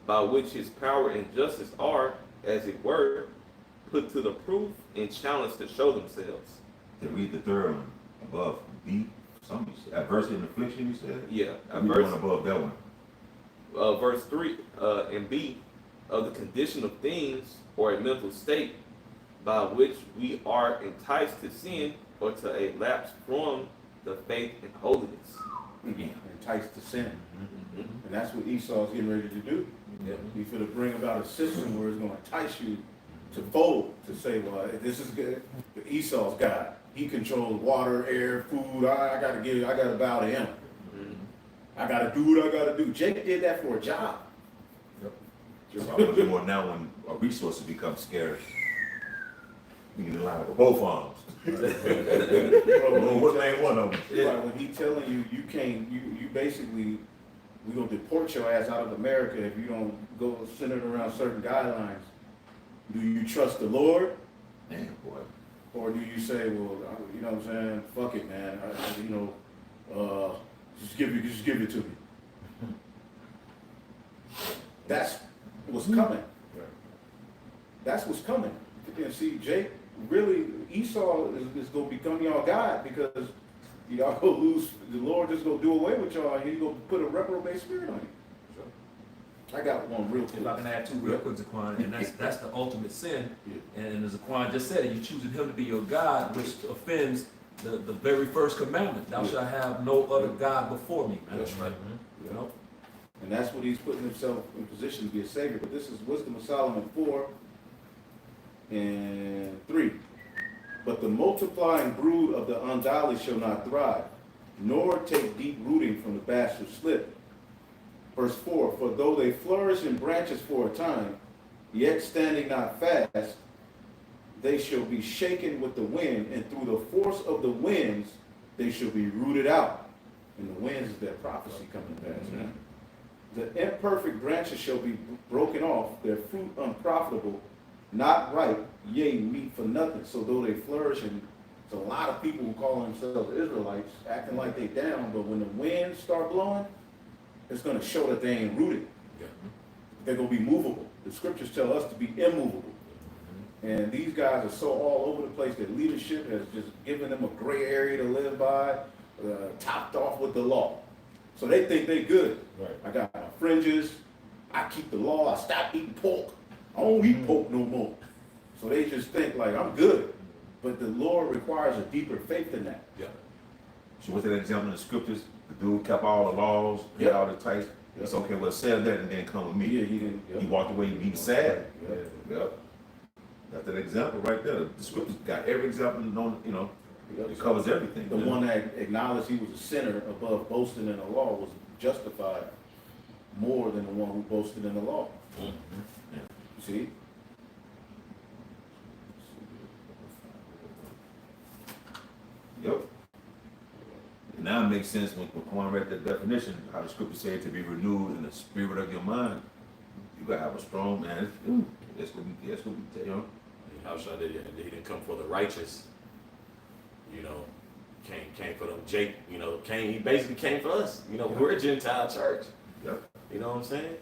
by which his power and justice are, as it were, put to the proof and challenged to show themselves. To read the third one above B, something, adversity and affliction, you said? Yeah, I'm going above that one. verse 3 and B, of the condition of things or a mental state by which we are enticed to sin or to a lapse from the faith and holiness. Enticed to sin. And that's what Esau's getting ready to do. Yeah. He's going to bring about a system where it's going to entice you to fold, to say, well, this is good. Esau's God. He controls water, air, food. I got to bow to him. I got to do what I got to do. Jacob did that for a job. Just how much more now when a resource become scarce. You can line up with both arms. What ain't one of them? Right, when he telling you, you can't, you basically, we're going to deport your ass out of America if you don't go centered around certain guidelines. Do you trust the Lord? Damn, boy. Or do you say, well, you know what I'm saying, fuck it, man, just give it to me. That's what's coming. That's what's coming. And see, Jake, really, Esau is going to become y'all God because y'all go lose, the Lord just going to do away with y'all and he's going to put a reprobate spirit on you. I got one real quick. If I can add two real quick, Zaquan, and that's the ultimate sin. Yeah. And as Zaquan just said, you choosing him to be your God, which offends the very first commandment. Thou shalt have no other God before me. Man. That's right. You know? And that's what he's putting himself in position to be a savior. But this is Wisdom of Solomon 4 and 3. But the multiplying brood of the ungodly shall not thrive, nor take deep rooting from the bastard slip. Verse 4, for though they flourish in branches for a time, yet standing not fast, they shall be shaken with the wind, and through the force of the winds they shall be rooted out, and the winds is that prophecy coming to pass. The imperfect branches shall be broken off, their fruit unprofitable, not ripe, yea, meat for nothing. So though they flourish, and there's a lot of people who call themselves Israelites acting like they down, but when the winds start blowing, it's going to show that they ain't rooted. They're going to be movable. The scriptures tell us to be immovable. And these guys are so all over the place that leadership has just given them a gray area to live by, topped off with the law. So they think they good. Right. I got my fringes. I keep the law. I stopped eating pork. I don't eat pork no more. So they just think like I'm good. But the Lord requires a deeper faith than that. Yeah. So what's that example in the scriptures? The dude kept all the laws, did Yep. all the types. It's okay, well, sell that and then come with me. Yeah, he didn't. He walked away, he was sad. Yeah. Yep. That's an example right there. The scriptures got every example known, you know, Yep. it covers everything. The one that acknowledged he was a sinner above boasting in the law was justified more than the one who boasted in the law. You see? Yep. Now it makes sense when Quan read that definition, how the scripture said to be renewed in the spirit of your mind. You gotta have a strong man. That's what we, you know. How should I did he didn't come for the righteous, you know, came for them Jake, you know, he basically came for us. You know, we're a Gentile church. Yep. You know what I'm saying?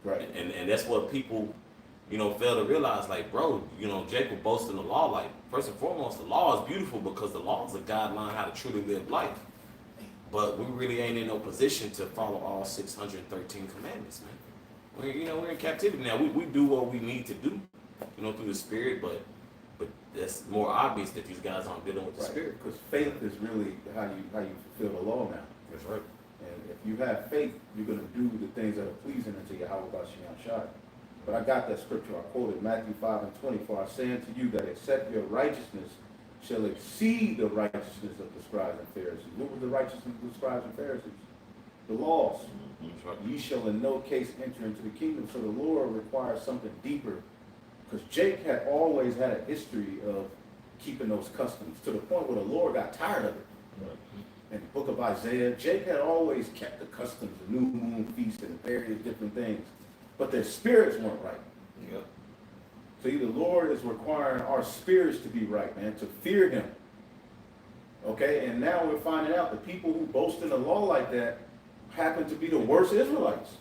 Right. And that's what people, you know, fail to realize, like, bro, you know, Jacob boasting the law, like, first and foremost, the law is beautiful because the law is a guideline how to truly live life. But we really ain't in no position to follow all 613 commandments, man. We're in captivity now. We do what we need to do, you know, through the spirit, but that's more obvious that these guys aren't dealing with the spirit. Because faith is really how you fulfill the law now. That's right. And if you have faith, you're going to do the things that are pleasing unto Yahweh Bashem Shai. But I got that scripture I quoted, Matthew 5:20. For I say unto you that except your righteousness shall exceed the righteousness of the scribes and Pharisees. What was the righteousness of the scribes and Pharisees? The laws. That's right. Ye shall in no case enter into the kingdom. So the Lord requires something deeper. Because Jake had always had a history of keeping those customs to the point where the Lord got tired of it. In the book of Isaiah, Jake had always kept the customs, the new moon feast and various different things. But their spirits weren't right. Yep. See, the Lord is requiring our spirits to be right, man, to fear him. Okay, and now we're finding out the people who boast in the law like that happen to be the worst Israelites.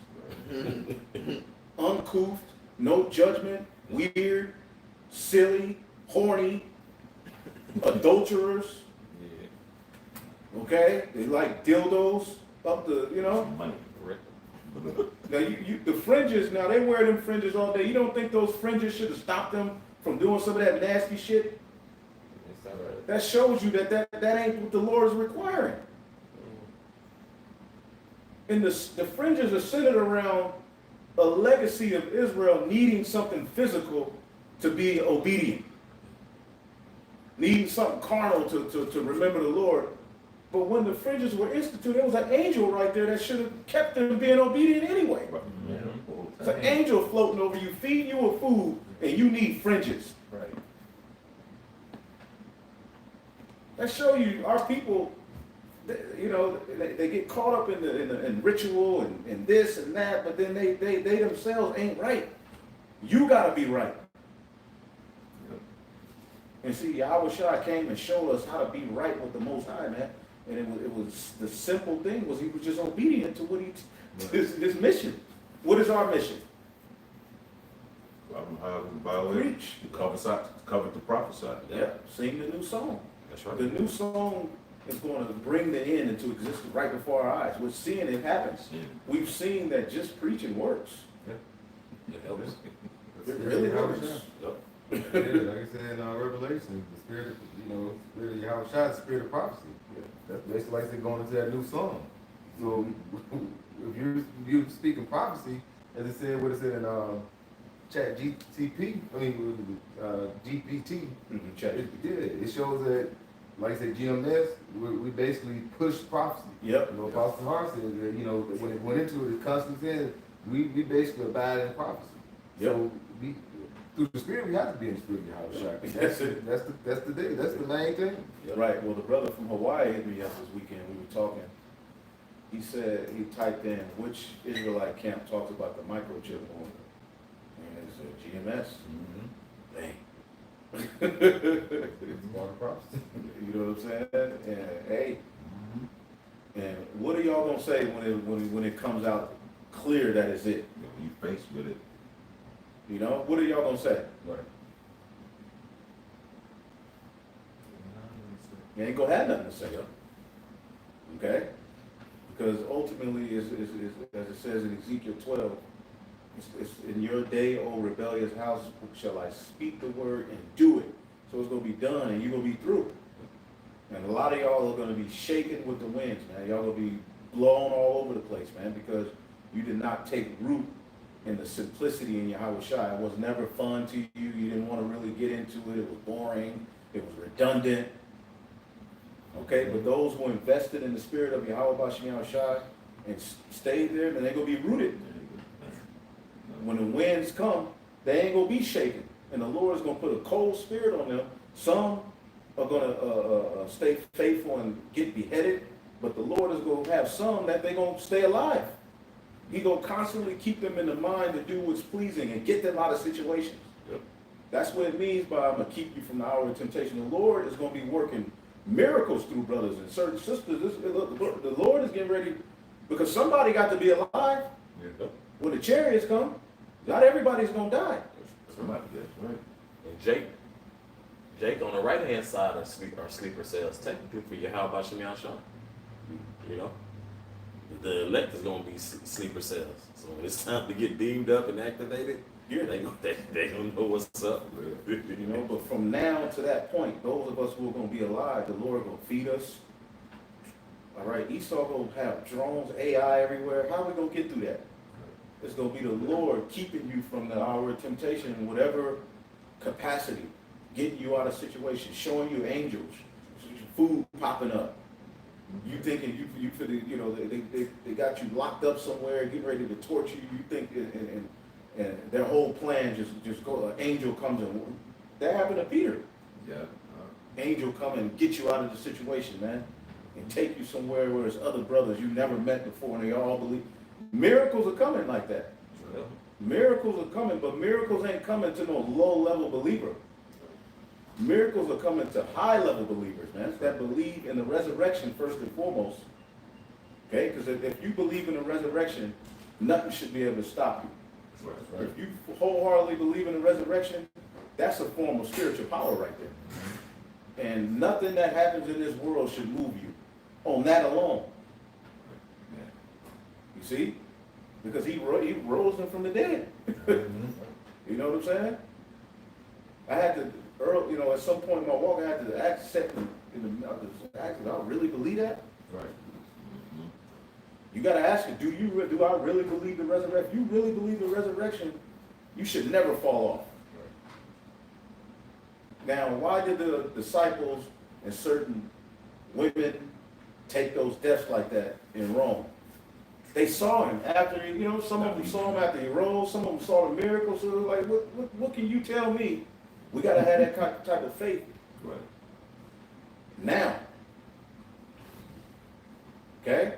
Uncouth, no judgment, weird, silly, horny, adulterers. Okay, they like dildos up the, you know. Money. Now the fringes, now they wear them fringes all day. You don't think those fringes should have stopped them from doing some of that nasty shit? That shows you that ain't what the Lord is requiring. And the fringes are centered around a legacy of Israel needing something physical to be obedient. Needing something carnal to remember the Lord. But when the fringes were instituted, there was an angel right there that should have kept them being obedient anyway. It's an angel floating over you, feeding you with food, and you need fringes. Right. That show you our people, they get caught up in ritual and this and that, but then they themselves ain't right. You gotta be right. And see, Yahweh Shai came and showed us how to be right with the Most High, man. And it was the simple thing was he was just obedient to what his mission. What is our mission? Preach. Cover to prophesy. Yeah, sing the new song. That's right. The new song is going to bring the end into existence right before our eyes. We're seeing it happens. Yeah. We've seen that just preaching works. It helps. It really works. Yep. Yeah, like I said in Revelation, the spirit of, spirit of Yahweh Shai, the spirit of prophecy. That's basically like they're going into that new song. So if you're speaking prophecy, as it said, what it said in Chat GPT, GPT, it shows that, like I said, GMS, we basically push prophecy. Yep. Apostle Hart said that, when it went into it, it constantly said, we basically abide in prophecy. Yep. So through the Spirit, we have to be in the Spirit of Yahweh. That's it. That's the thing. That's the main thing. Right, well, the brother from Hawaii hit me up this weekend, we were talking. He said, he typed in, which Israelite camp talks about the microchip on, and it said GMS. Dang. It's part of the prophecy. You know what I'm saying? And hey, and what are y'all gonna say when it comes out clear that it's it? When you faced with it, You know, what are y'all gonna say? Right. You ain't gonna have nothing to say, okay? Because ultimately, as it says in Ezekiel 12, it's in your day, O rebellious house, shall I speak the word and do it. So it's gonna be done and you're gonna be through. And a lot of y'all are gonna be shaken with the winds, man. Y'all gonna be blown all over the place, man, because you did not take root in the simplicity in Yahweh Shai. It was never fun to you. You didn't want to really get into it. It was boring. It was redundant. Okay, but those who invested in the spirit of Yahweh Bashem Yahweh Shai and stayed there, then they're going to be rooted. When the winds come, they ain't going to be shaken. And the Lord is going to put a cold spirit on them. Some are going to stay faithful and get beheaded, but the Lord is going to have some that they're going to stay alive. He's going to constantly keep them in the mind to do what's pleasing and get them out of situations. Yep. That's what it means by I'm going to keep you from the hour of temptation. The Lord is going to be working miracles through brothers and certain sisters. The Lord is getting ready, because somebody got to be alive. yeah, When the chariots come, not everybody's going to die. somebody gets right. And Jake on the right hand side are sleeper cells, technically for Yahweh Bashem Yahshua. You know? The elect is gonna be sleeper cells. So when it's time to get beamed up and activated, Yeah. they gonna know what's up. You know, but from now to that point, those of us who are going to be alive, the Lord will feed us. All right, Esau going to have drones, AI everywhere. How are we going to get through that? It's going to be the Lord keeping you from the hour of temptation in whatever capacity, getting you out of situations, showing you angels, food popping up. You thinking you for the, you know, they got you locked up somewhere, getting ready to torture you. You think and their whole plan just go. An angel comes and that happened to Peter. Yeah. Angel come and get you out of the situation, man, and take you somewhere where there's other brothers you never met before, and they all believe. Miracles are coming like that. Miracles are coming, but miracles ain't coming to no low-level believer. Miracles are coming to high-level believers, man, that believe in the resurrection first and foremost. Okay, because if you believe in the resurrection, nothing should be able to stop you. Right. If you wholeheartedly believe in the resurrection, that's a form of spiritual power right there. And nothing that happens in this world should move you on that alone. You see? Because he rose them from the dead. You know what I'm saying? I had to, you know, at some point in my walk, I had to accept in the ask, do I really believe that? Right. You got to ask it, do I really believe the resurrection? If you really believe the resurrection, you should never fall off. Now, why did the disciples and certain women take those deaths like that in Rome? They saw him after, you know, some of them saw him after he rose, some of them saw the miracles, so it was like, what can you tell me? We got to have that type of faith. Right. Now. Okay?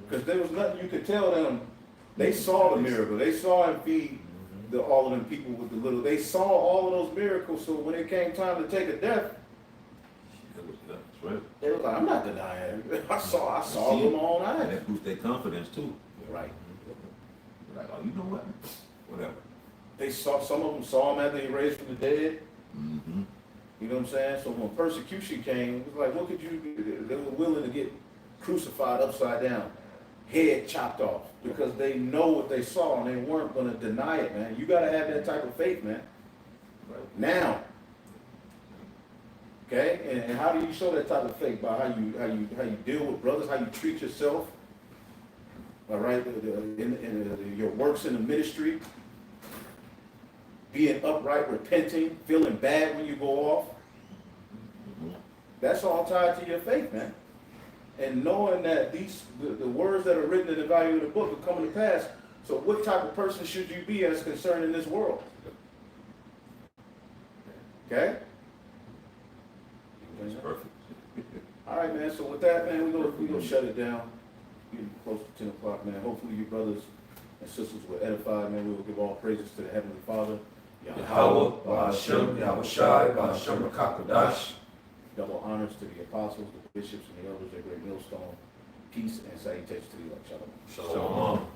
Because there was nothing you could tell them. They saw the miracle. They saw him feed all of them people with the little. They saw all of those miracles. So when it came time to take a death, That's right. they was like, I'm not denying it. I saw them with my own And eyes. that boosts their confidence too. Right. Like, oh, you know what? Whatever. Some of them saw him after he raised from the dead. Mm-hmm. You know what I'm saying? So when persecution came, it was like, what could you do? They were willing to get crucified upside down, head chopped off, because they know what they saw and they weren't going to deny it, man. You got to have that type of faith, man. Right. Now, okay, and how do you show that type of faith? By how you deal with brothers, how you treat yourself. All right, in your works in the ministry, being upright, repenting, feeling bad when you go off. That's all tied to your faith, man. And knowing that the words that are written in the value of the book are coming to pass. So what type of person should you be as concerned in this world? Okay? That's perfect. All right, man. So with that, man, we gonna shut it down. Getting close to 10 o'clock, man. Hopefully you brothers and sisters were edified, man. We will give all praises to the Heavenly Father. Yahweh, Ba'ashem, Yahushai, Ba'ashem Rakakadash. Double honors to the apostles, the bishops, and the elders at Great Millstone. Peace and salutations to the elect. Shalom. Shalom. Shalom.